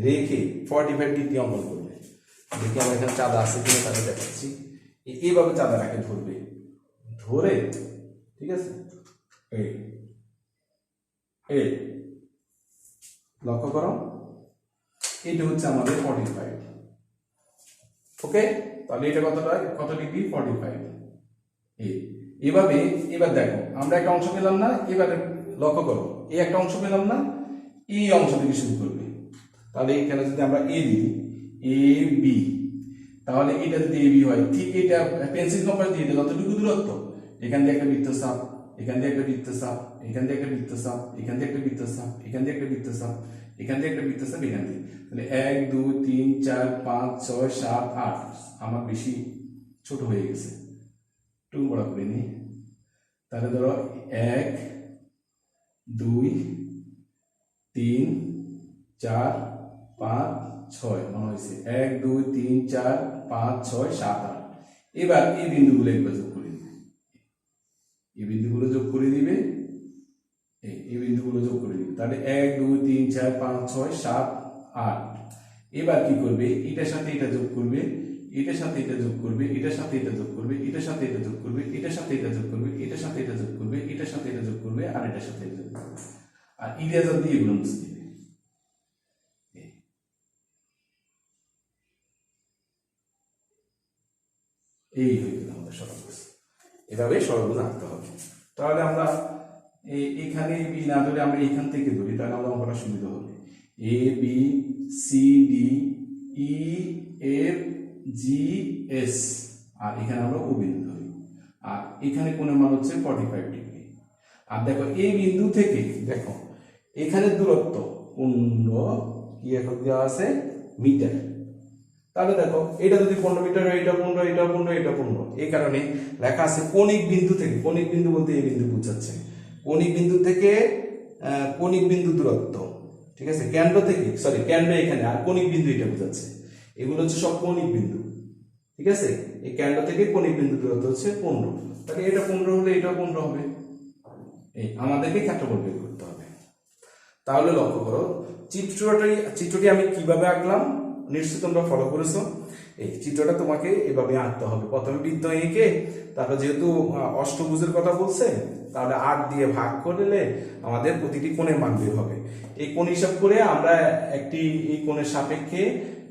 রেখে 45 ডিগ্রি অঙ্কন করবে। দেখি আমার এখানে চাঁদা আছে কিনা তাহলে দেখাচ্ছি। এইভাবে চাঁদাটাকে ধরবে, ধরে ঠিক আছে এই লক্ষ্য করো, এটা হচ্ছে আমাদের 45। ওকে, তাহলে এটা কত ডিগ্রি? 45। এবার দেখো আমরা একটা অংশ পেলাম না, এবারে লক্ষ্য করো এই একটা অংশ পেলাম না, এই অংশ থেকে শুরু করবে। তাহলে এখানে যদি আমরা এ দিই এ বি, তাহলে এটা যদি এ বি হয়, ঠিক এটা পেন্সিল কম্পাস দিয়ে দিলে যতটুকু দূরত্ব, এখান দিয়ে একটা বৃত্ত চাপ, এখান দিয়ে একটা বৃত্ত চাপ, এখান দিয়ে একটা বৃত্ত চাপ, এখান দিয়ে একটা বৃত্ত চাপ, এখান দিয়ে একটা বৃত্ত চাপ, এখান দিয়ে একটা বৃত্ত চাপ, এখান দিয়ে, তাহলে 1 2 3 4 5 6 7 8। আমার বেশি ছোট হয়ে গেছে, একটু বড় করে নিই। তাহলে ধরো 1 2 3 4 5 6 মনে হয়েছে, 1 2 3 4 5 6 7 8। এবার এই বিন্দুগুলো একবার যোগ করে দিবে, এই বিন্দুগুলো যোগ করে দিবে, এই বিন্দুগুলো যোগ করে দিবে। তাহলে 1 2 3 4 5 6 7 8। এবার কি করবে? এটার সাথে এটা যোগ করবে, এটার সাথে এটা যোগ করবে, এটার সাথে এটা যোগ করবে, এটার সাথে এটা যোগ করবে, এটার সাথে এটা যোগ করবে, এটার সাথে এটা যোগ করবে, এটার সাথে এটা যোগ করবে, আর এটার সাথে এটা যোগ করবে, আর ইরেজার দিয়ে এগুলো মুছে দিবে। এই হয়ে গেল আমাদের ষড়ভুজ। এভাবে ষড়ভুজ আঁকতে হবে। তাহলে আমরা এখানে বি না ধরে আমরা এখান থেকে ধরি, তাহলে আমরা অঙ্কটা সুবিধা হবে। A B C D E F G S, আর এখানে আমরা ও বিন্দু ধরি, আর এখানে কোণের মান হচ্ছে 45 ডিগ্রি। আর দেখো এই বিন্দু থেকে দেখো এখানে দূরত্ব 15 কি এখন দেওয়া আছে মিটার। তাহলে দেখো এটা যদি 15 মিটার হয়, এটা 15, এটা 15, এটা 15, এই কারণে লেখা আছে কৌণিক বিন্দু থেকে, কৌণিক বিন্দু বলতে এই বিন্দু বোঝাচ্ছে, কৌণিক বিন্দু থেকে কৌণিক বিন্দু দূরত্ব, ঠিক আছে, কেন্দ্র থেকে, সরি কেন্দ্র এখানে, আর কৌণিক বিন্দু এটা বোঝাচ্ছে, এগুলো হচ্ছে সব কৌণিক বিন্দু। ঠিক আছে, এই কেন্দ্র থেকে কৌণিক বিন্দু দূরত্ব হচ্ছে 15। তাহলে এটা 15 হলে এটাও 15 হবে। এই আমাদেরকে ক্ষেত্রফল বের করতে হবে। তাহলে লক্ষ্য করো চিত্রটি আমি কিভাবে আঁকলাম, নিশ্চয়ই তোমরা ফলো করেছো। এই চিত্রটা তোমাকে এভাবে আঁকতে হবে। প্রথমে বৃত্ত এঁকে তারপর যেহেতু অষ্টভুজের কথা বলছে, তাহলে 8 দিয়ে ভাগ করলে আমাদের প্রতিটি কোণের মান বের হবে। এই কোণ হিসাব করে আমরা এই কোণের সাপেক্ষে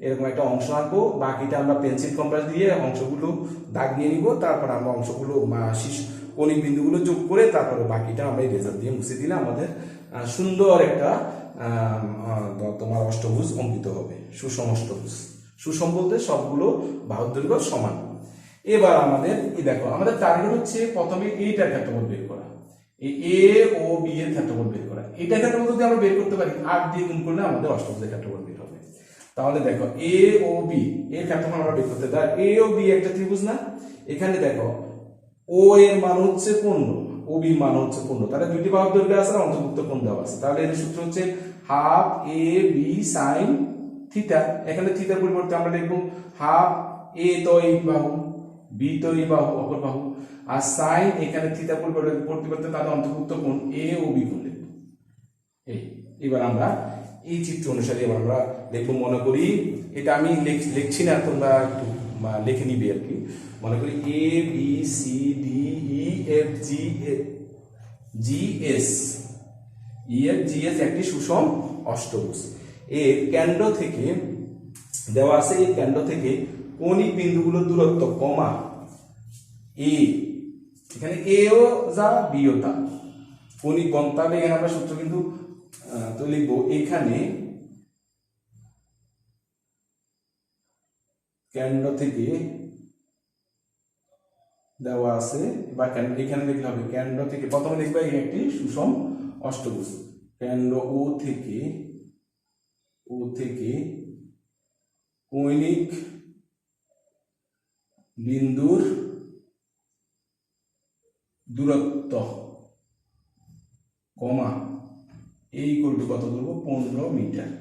এরকম একটা অংশ আঁকবো। বাকিটা আমরা পেন্সিল কম্পাস দিয়ে অংশগুলো দাগ নিয়ে নিব। তারপর আমরা অংশগুলো কণিক বিন্দুগুলো যোগ করে তারপরে বাকিটা আমরা রেজার দিয়ে মুছে দিলে আমাদের সুন্দর একটা তোমার অষ্টভুজ অঙ্কিত হবে, সুষম অষ্টভুজ। সুষম বলতে সবগুলো বাহুর দৈর্ঘ্য সমান। এবার আমাদের দেখো, আমাদের টার্গেট হচ্ছে প্রথমে এইটার ক্ষেত্রফল বের করা, এই এ ও বি এর ক্ষেত্রফল বের করা। এটা ক্ষেত্রফল যদি আমরা বের করতে পারি 8 দিয়ে গুণ করলে আমাদের অষ্টভুজের ক্ষেত্রফল বের হবে। তাহলে দেখো এ ও বি এর ক্ষেত্রফল আমরা বের করতে পারি। এ ও বি একটা ত্রিভুজ না? এখানে দেখো ও এর মান হচ্ছে 15, ও বি মান হচ্ছে 15, তাহলে দুইটি বাহুর দৈর্ঘ্য আছে আর অন্তর্ভুক্ত কোণ দেওয়া আছে। তাহলে এর সূত্র হচ্ছে half A B sine theta. এখানে থিটার পরিবর্তে আমরা লিখব হাফ এ তো এই বাহু, বি তো এই বাহু, অপর বাহু, আর সাইন এখানে থিটার পরিবর্তে তাদের অন্তর্ভুক্ত কোণ এ ও বি কোণ লিখব। এবার আমরা এই চিত্র অনুসারে এবার আমরা লিখবো। মনে করি এটা আমি লিখছি না, তোমরা একটু লিখে নিবে আর কি। মনে করি A B C D E F G S একটি সুষম অষ্টভুজ। এর কেন্দ্র থেকে দেওয়া আছে, এই কেন্দ্র থেকে কৌণিক বিন্দুগুলোর দূরত্ব কমা এ, এখানে এ ও যা বি ও তা কৌণিক বন। তাহলে এখানে আমরা সূত্র কিন্তু তো লিখবো, এখানে কেন্দ্র থেকে দেওয়া আছে বা এখানে লিখলে হবে কেন্দ্র থেকে, প্রথমে লিখবে একটি সুষম অষ্টভুজ। কেন্দ্র ও থেকে কৌণিক বিন্দুর দূরত্ব কমা এই করবে কত ধরব 15 মিটার।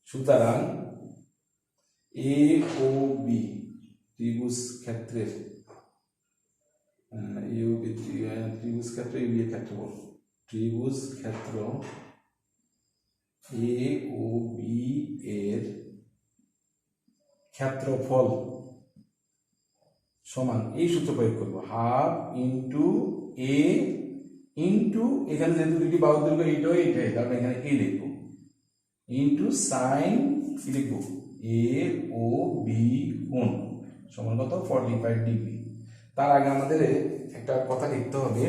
সুতরাং এ ও বি ত্রিভুজ ক্ষেত্রের ত্রিভুজ ক্ষেত্র এ বি এর ক্ষেত্রফল, ত্রিভুজ ক্ষেত্র এ ও বি এর ক্ষেত্রফল সমান এই সূত্র প্রয়োগ করব, হাফ ইন্টু এ ইন্টু এখানে যেহেতু দুটি বাহুর দৈর্ঘ্য এইটাই, তাহলে এখানে এ লিখবো, ইন্টু সাইন কি লিখবো এ ও বি কোণ সমান কত 45 ডিগ্রি। তার আগে আমাদের একটা কথা লিখতে হবে,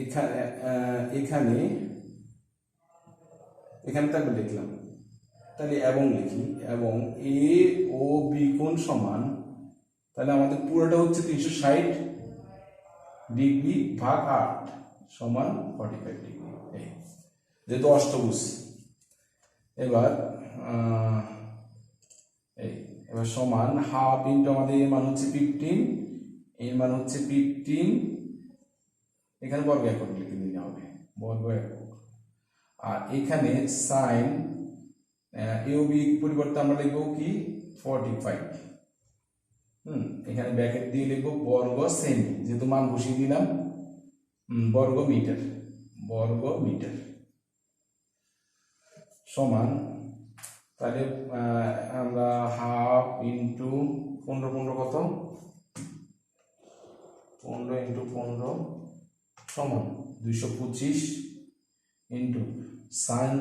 এখানে তাকে লিখলাম, তাহলে এবং লিখি, এবং এ ও বি কোণ সমান, তাহলে আমাদের পুরোটা হচ্ছে 360 ডিগ্রি ভাগ 8 সমান 45 ডিগ্রি, যেহেতু অষ্টভুজ। এবার সমান হাফ ইন্টু আমাদের এর মান হচ্ছে 15, এর মান হচ্ছে 15, এখানে বর্গ একক লিখে নিতে হবে, বর্গ একক। আর এখানে সাইন এ ও বি পরিবর্তে আমরা লিখবো কি 45, এখানে ব্র্যাকেট দিয়ে লিখবো বর্গ সেমি, যেহেতু মান বসিয়ে দিলাম, বর্গ মিটার সমান, তাহলে আমরা হাফ ইন্টু 15 কত 15 ইন্টু 15 সমান 225 ইন্টু সাইন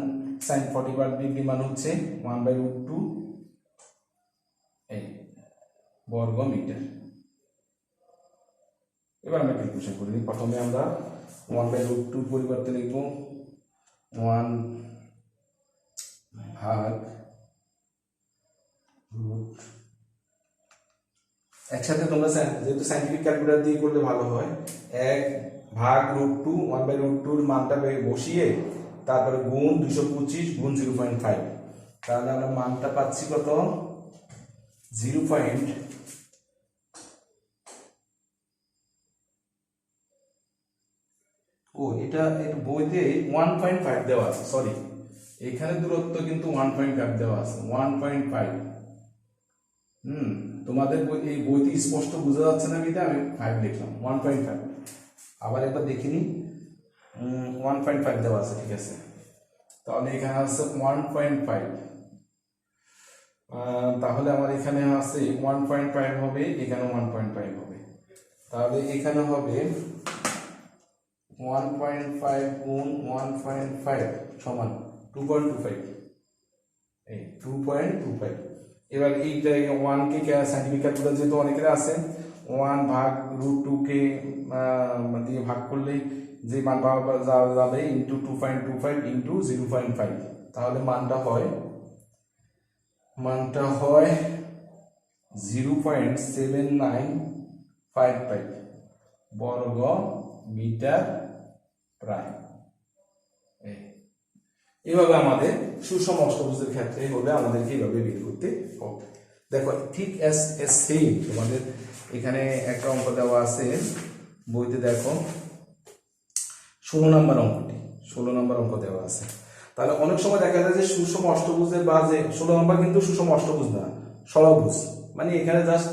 45 ডিগ্রি মান হচ্ছে 1/√2 এই বর্গ মিটার। এবার আমরা ক্যালকুলেশন করি। প্রথমে আমরা 1/√2 পরিবর্তে লিখব 1 ভাগ রুট, একসাথে তোমরা যেহেতু সাইন্টিফিক ক্যালকুলেটর দিয়ে করলে ভালো হয়, 1 ভাগ √2 1/√2 এর মানটা বসিয়ে তারপরে গুণ 225 গুণ 0.5, তাহলে আমরা মানটা পাচ্ছি কত 0. এটা বইতে 1.5 দেওয়া আছে, সরি এখানে দূরত্ব কিন্তু 1.5 দেওয়া আছে, 1.5। তোমাদের এই বইতে স্পষ্ট বোঝা যাচ্ছে না, আমি 5 লিখলাম, 1.5। আবার একবার দেখিনি, 1.5 দেওয়া আছে, ঠিক আছে। তাহলে এখানে আছে 1.5, তাহলে আমার এখানে আছে 1.5 হবে, এখানে 1.5 হবে, তাহলে এখানে হবে 1.5 গুণ 1.5 সমান 2.25, এই 2.25। এবার এইটা 1 কে সাইন্টিফিক ক্যালকুলেটর যেহেতু অনেকের আছে, 1 ভাগ √2 কে দিয়ে ভাগ করলেই যে মান পাওয়া যাবে ইন্টু 2.25 ইন্টু 0.5, তাহলে মানটা হয় 0.7955 বর্গ মিটার প্রায়। এইভাবে আমাদের সুষম অষ্টভুজের ক্ষেত্রে হলে আমাদেরকে এইভাবে বের করতে হবে। দেখো ঠিক সেম তোমাদের এখানে একটা অঙ্ক দেওয়া আছে বইতে, দেখো 16 নম্বর অঙ্কটি, 16 নম্বর অঙ্ক দেওয়া আছে। তাহলে অনেক সময় দেখা যায় যে সুষম অষ্টভুজের বা যে 16 নম্বর কিন্তু সুষম অষ্টভুজ না, ষড়ভুজ, মানে এখানে জাস্ট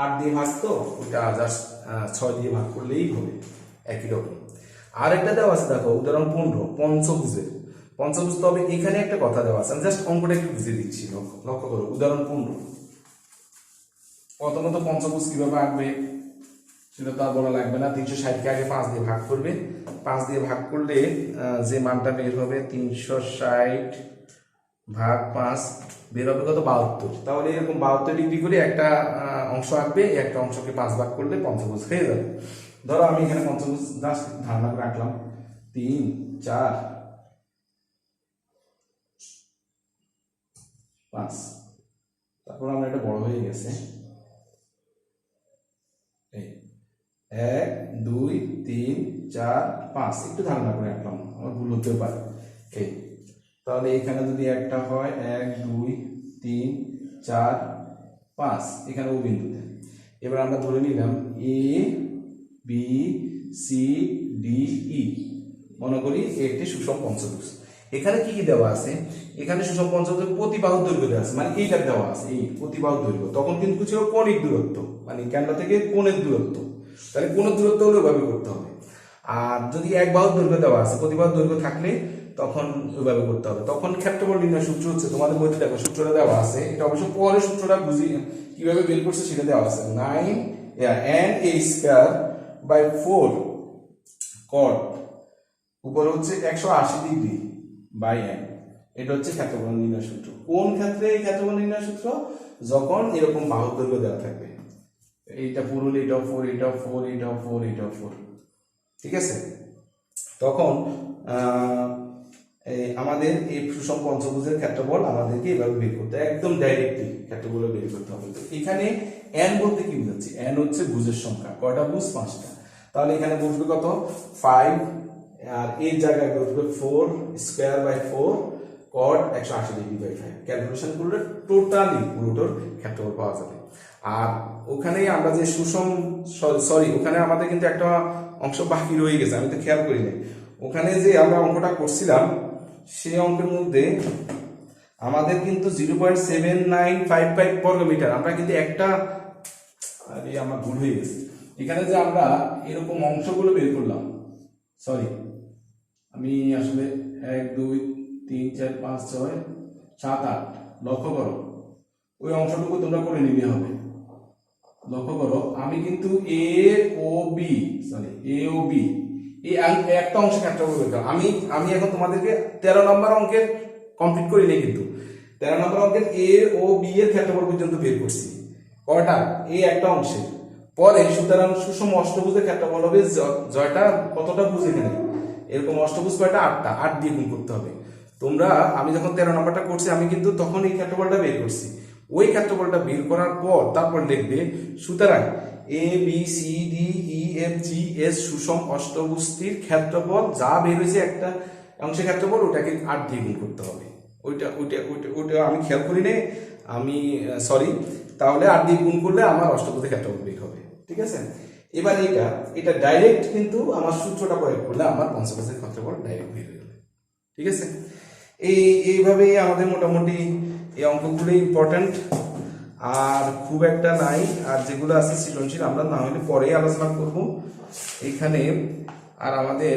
8 দিয়ে ভাগ, তো ওটা জাস্ট 6 দিয়ে ভাগ করলেই হবে, একই রকম। আর একটা দেওয়া আছে দেখো উদাহরণ 15 পঞ্চভুজের, পঞ্চভুজ। তবে এখানে একটা কথা দেওয়া আছে, আমি জাস্ট অঙ্কটা একটু বুঝিয়ে দিচ্ছি, লক্ষ্য করো উদাহরণ 15। প্রথমত পঞ্চভুজ কিভাবে আঁকবে সেটা তো আর বলা লাগবে না, 360 কে আগে 5 দিয়ে ভাগ করবে, 5 দিয়ে ভাগ করলে যে মানটা বের হবে 360 ভাগ 5 বের হবে কত 72। তাহলে এরকম 72 ডিগ্রি করে একটা অংশ আঁকবে, একটা অংশকে 5 ভাগ করলে পঞ্চভুজ হয়ে যাবে। ধরো আমি এখানে পঞ্চভুজ জাস্ট ধারণা করে রাখলাম 3 4 5, তারপর আমরা এটা বড় হয়ে গেছে, 1 2 3 4 5, একটু ধারণা করে রাখলাম, আমার ভুল হতেও পারে। তাহলে এখানে যদি একটা হয় 1 2 3 4 5, এখানে ও বিন্দুতে। এবার আমরা ধরে নিলাম এ বি সি ডি ই, মনে করি একটি সুষম পঞ্চভুজ। এখানে কি কি দেওয়া আছে, এখানে সুষম পঞ্চভুজের প্রতিবাহু দৈর্ঘ্য দেওয়া আছে, মানে এইটা দেওয়া আছে, এই প্রতিবাহু দৈর্ঘ্য। তখন কিন্তু ছিল কৌণিক দূরত্ব, মানে কেন্দ্র থেকে কোণের দূরত্ব, তাহলে কোণের দূরত্ব হলে ওইভাবে করতে হবে। আর যদি এক বাহুর দৈর্ঘ্য দেওয়া আছে, প্রতিবাহু দৈর্ঘ্য থাকলে তখন ওইভাবে করতে হবে। তখন ক্ষেত্রফল নির্ণয় সূত্র হচ্ছে, তোমাদের বইতে দেখো সূত্রটা দেওয়া আছে, এটা অবশ্য পরে সূত্রটা বুঝি কিভাবে বের করছে সেটা দেওয়া আছে, n²/4 cot উপরে হচ্ছে 180 ডিগ্রি বাই n, এটা হচ্ছে ক্ষেত্রফল নির্ণয় সূত্র। কোন ক্ষেত্রে এই ক্ষেত্রফল নির্ণয় সূত্র, যখন এরকম বাহুর দৈর্ঘ্য দেওয়া থাকবে, এইটা পুরুল, এটাও 4, এটাও 4, এটাও 4, এটাও 4, ঠিক আছে। তখন আমাদের এই সুষম পঞ্চভুজের ক্ষেত্রফল আমাদেরকে এভাবে বের করতে, একদম ডাইরেক্টলি ক্ষেত্রফল বের করতে হবে। তো এখানে n বলতে কি বোঝাচ্ছি, n হচ্ছে ভুজের সংখ্যা, কয়টা ভুজ 5টা, তাহলে এখানে বসবে কত 5, আর এই জায়গায় বসবে 4²/4 cot 180 ডিগ্রি বাই 5, ক্যালকুলেশন করলে টোটালি পুরোটার ক্ষেত্রফল পাওয়া যাবে। আর ওখানেই আমরা যে সুষম, সরি ওখানে আমাদের কিন্তু একটা অংশ বাকি রয়ে গেছে, আমি তো খেয়াল করি নাই। ওখানে যে আমরা অঙ্কটা করছিলাম সেই অঙ্কের মধ্যে আমাদের কিন্তু 0.7955 বর্গমিটার, আমরা কিন্তু একটা, আরে আমার ভুল হয়ে গেছে, এখানে যে আমরা এরকম অংশগুলো বের করলাম, সরি আমি আসলে 1 2 3 4 5 6 7 8, লক্ষ্য করো ওই অংশটুকু তোমরা করে নিতে হবে। লক্ষ্য করো আমি কিন্তু এ ও বি এই একটা অংশ ক্ষেত্রফল বের করলাম। আমি এখন তোমাদেরকে 13 নম্বর অঙ্কের কমপ্লিট করি নাই, কিন্তু 13 নম্বর অঙ্কের এ ও বি এর ক্ষেত্রফল পর্যন্ত বের করছি, কয়টা এই একটা অংশে। পরে সুতরাং সুষম অষ্টভুজের ক্ষেত্রফল হবে জয়টা কতটা ভুজ, এখানে এরকম অষ্টভুজ কয়টা 8টা, 8 দিয়ে গুণ করতে হবে। তোমরা আমি যখন 13 নম্বরটা করছি আমি কিন্তু তখন এই ক্ষেত্রফলটা বের করছি, ওই ক্ষেত্রফলটা বের করার পর তারপর লিখবে সুতরাং A B C D E F G S সুষম অষ্টভুজটির ক্ষেত্রফল যা বের হয়েছে একটা অংশের ক্ষেত্রফল, ওটাকে 8 দিয়ে গুণ করতে হবে। ওইটা আমি খেয়াল করি নাই, আমি সরি। তাহলে 8 দিয়ে গুণ করলে আমার অষ্টভুজের ক্ষেত্রফল বের হবে, ঠিক আছে। এবার এটা ডাইরেক্ট কিন্তু আমার সূত্রটা প্রয়োগ করলে আমার পঞ্চভুজের ক্ষেত্রফল ডাইরেক্ট বের হয়ে যাবে, ঠিক আছে। এইভাবেই আমাদের মোটামুটি এই অঙ্কগুলো ইম্পর্টেন্ট, আর খুব একটা নাই। আর যেগুলো আছে সৃজনশীল আমরা না হলে পরেই আলোচনা করব। এখানে আর আমাদের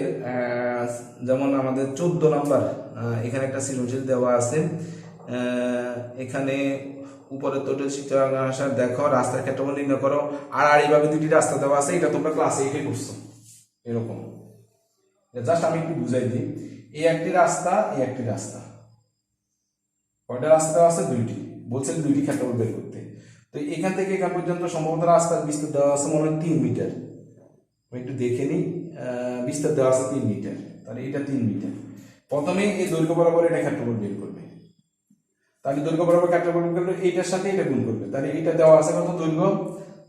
যেমন আমাদের 14 নাম্বার এখানে একটা সৃজনশীল দেওয়া আছে। এখানে উপরে টোটাল আসার দেখো রাস্তার ক্ষেত্রফল নির্ণয় করো। আর এইভাবে দুটি রাস্তা দেওয়া আছে, এটা তোমরা ক্লাসে এইটে করছো এরকম। জাস্ট আমি একটু বুঝাই দিই, এই একটি রাস্তা, এই একটি রাস্তা, কয়টা রাস্তা দেওয়া আছে? দুইটি। বলছেন দুইটি ক্ষেত্রফল বের করতে। তো এখান থেকে এখান পর্যন্ত সম্ভবত রাস্তার বিস্তার দেওয়া আছে মনে হয় 3 মিটার। আমি একটু দেখে নিই, বিস্তার দেওয়া আছে 3 মিটার, তাহলে এটা 3 মিটার। প্রথমে এই দৈর্ঘ্য বরাবর এটা ক্ষেত্রফল বের করবে, তাহলে দৈর্ঘ্য বরাবর ক্ষেত্রফল বের করবে, এইটার সাথে এটা গুণ করবে। তাহলে এটা দেওয়া আছে কত?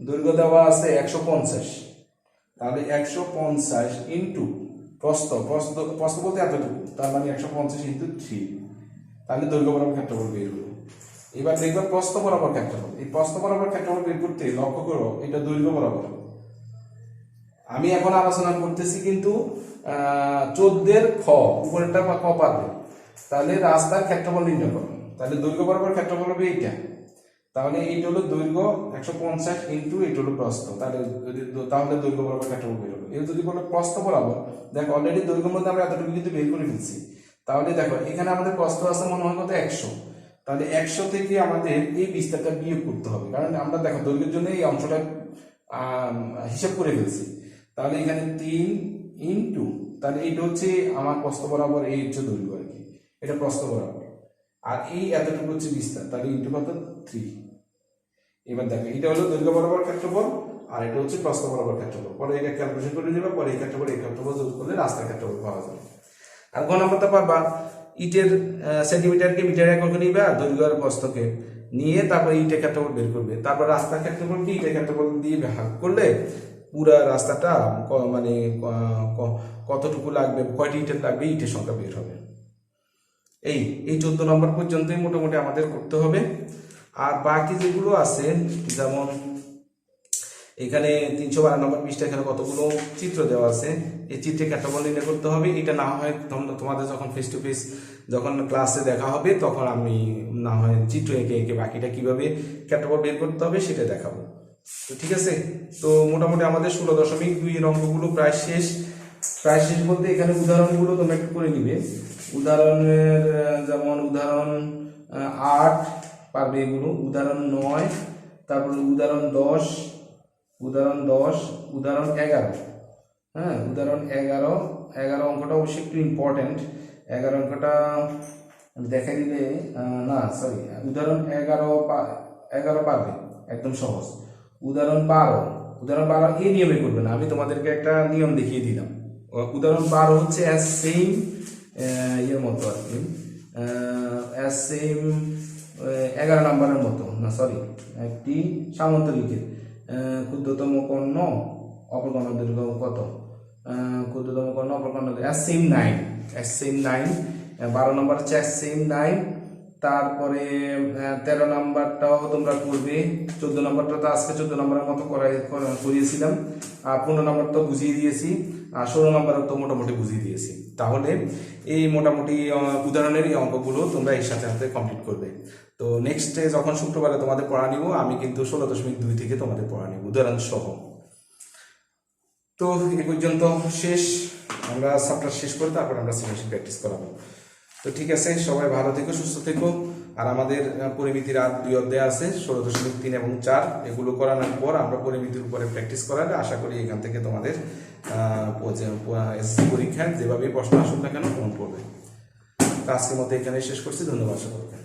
দৈর্ঘ্য দেওয়া আছে 150, তাহলে 150 ইন্টু প্রস্থ বলতে এতটুকু, তার মানে 150 ইন্টু 3, তাহলে দৈর্ঘ্য বরাবর ক্ষেত্রফল বের হলো। এবার দেখবে প্রস্থ বরাবর ক্ষেত্রফল। এই প্রস্থ বরাবর ক্ষেত্রফল বের করতে লক্ষ্য করো, এটা দৈর্ঘ্য বরাবর। আমি এখন আলোচনা করতেছি কিন্তু 14 খ, উপরেরটা বা ক পারবে। তাহলে রাস্তার ক্ষেত্রফল নির্ণয় করো, তাহলে দৈর্ঘ্য বরাবর ক্ষেত্রফল হবে এইটা। তাহলে এইটা হলো দৈর্ঘ্য 150 ইন্টু এইটা হলো প্রস্থ, তাহলে দৈর্ঘ্য বরাবর ক্ষেত্রফল বের হবে। এর যদি বলো প্রস্থ বরাবর, দেখো অলরেডি দৈর্ঘ্যের মধ্যে আমরা এতটুকু কিন্তু বের করে ফেলছি। তাহলে দেখো এখানে আমাদের প্রস্থ আছে মনে হয় কত? 100। তাহলে 100 থেকে আমাদের এই বিস্তারটা বিয়োগ করতে হবে, কারণ আমরা দেখো দৈর্ঘ্যের জন্য এই অংশটা হিসাব করে ফেলছি। তাহলে এখানে 3 ইন্টু, তাহলে এইটা হচ্ছে আমার প্রস্থ বরাবর, এই হচ্ছে দৈর্ঘ্য আর কি, এটা প্রস্থ বরাবর, আর এই এতটুকু হচ্ছে বিস্তার, তাহলে ইন্টু কত? 3। এবার দেখো এটা হলো দৈর্ঘ্য বরাবর ক্ষেত্রফল, আর এটা হচ্ছে প্রস্থ বরাবর ক্ষেত্রফল। পরে এটা ক্যালকুলেশন করে নেবে, পরে এই ক্ষেত্রফল যোগ করলে রাস্তার ক্ষেত্রফল পাওয়া যাবে। আর ঘনফলটা পাবা ইটের সেন্টিমিটারকে মিটার এককে নিবে, আর দৈর্ঘ্য আর প্রস্থকে নিয়ে তারপরে ইটের ক্ষেত্রফল বের করবে। তারপর রাস্তার ক্ষেত্রফলকে ইটের ক্ষেত্রফল দিয়ে ভাগ করলে পুরা রাস্তাটা মানে কতটুকু লাগবে, কয়টি ইটের লাগবে, ইটের সংখ্যা বের হবে। এই 14 নম্বর পর্যন্তই মোটামুটি আমাদের করতে হবে। আর বাকি যেগুলো আছে, যেমন এখানে 312 নম্বর পৃষ্ঠা, এখানে কতগুলো চিত্র দেওয়া আছে, এই চিত্রের ক্ষেত্রফল নির্ণয় করতে হবে। এটা না হয় তোমাদের যখন ফেস টু ফেস যখন ক্লাসে দেখা হবে, তখন আমি না হয় চিত্র এঁকে এঁকে বাকিটা কিভাবে ক্ষেত্রফল বের করতে হবে সেটা দেখাবো। তো ঠিক আছে, তো মোটামুটি আমাদের 16.2 এর অঙ্কগুলো প্রায় শেষ বলতে এখানে উদাহরণগুলো তোমরা একটু করে নিবে। উদাহরণের যেমন উদাহরণ 8 পারবে এগুলো, উদাহরণ 9, তারপর উদাহরণ 10, উদাহরণ 11। হ্যাঁ, উদাহরণ 11 অঙ্কটা অবশ্যই একটু ইম্পর্টেন্ট। 11 অঙ্কটা দেখাই দিলে না, সরি, উদাহরণ 11 পারবে, একদম সহজ। উদাহরণ 12 এই নিয়মে করবে না, আমি তোমাদেরকে একটা নিয়ম দেখিয়ে দিলাম। উদাহরণ 12 হচ্ছে সেম ইয়ের মতো আর কি, সেম 11 নম্বরের মতো না, সরি, একটি সামন্তরিকের ক্ষুদ্রতম কর্ণ অপর কর্ণ দৈর্ঘ্য কত? ক্ষুদ্রতম কর্ণ অপর কর্ণ সেম 9। 12 নম্বর হচ্ছে সেম 9। তারপরে 13 নম্বরটাও তোমরা করবে। 14 নম্বরটা তো আজকে 14 নম্বরের মতো করিয়েছিলাম, আর 15 নম্বর তো বুঝিয়ে দিয়েছি, আর 16 নম্বর তো মোটামুটি বুঝিয়ে দিয়েছি। তাহলে এই মোটামুটি উদাহরণের এই অঙ্কগুলো তোমরা এর সাথে সাথে কমপ্লিট করবে। তো নেক্সট যখন শুক্রবারে তোমাদের পড়া নিব, আমি কিন্তু 16.2 থেকে তোমাদের পড়া নিব উদাহরণ সহ। তো এই পর্যন্ত শেষ, আমরা চ্যাপ্টার শেষ করে তারপর আমরা সিমুলেশন প্র্যাকটিস করাবো। তো ঠিক আছে, সবাই ভালো থেকো, সুস্থ থেকো। আর আমাদের পরিমিতির আর 2 অধ্যায় আছে, 16.3 এবং 4, এগুলো করানোর পর আমরা পরিমিতির উপরে প্র্যাকটিস করালে আশা করি এখান থেকে তোমাদের এসএসসি পরীক্ষায় যেভাবে প্রশ্ন আসুক না কেন ফোন করবে। আজকের মতো এখানে শেষ করছি, ধন্যবাদ সকলকে।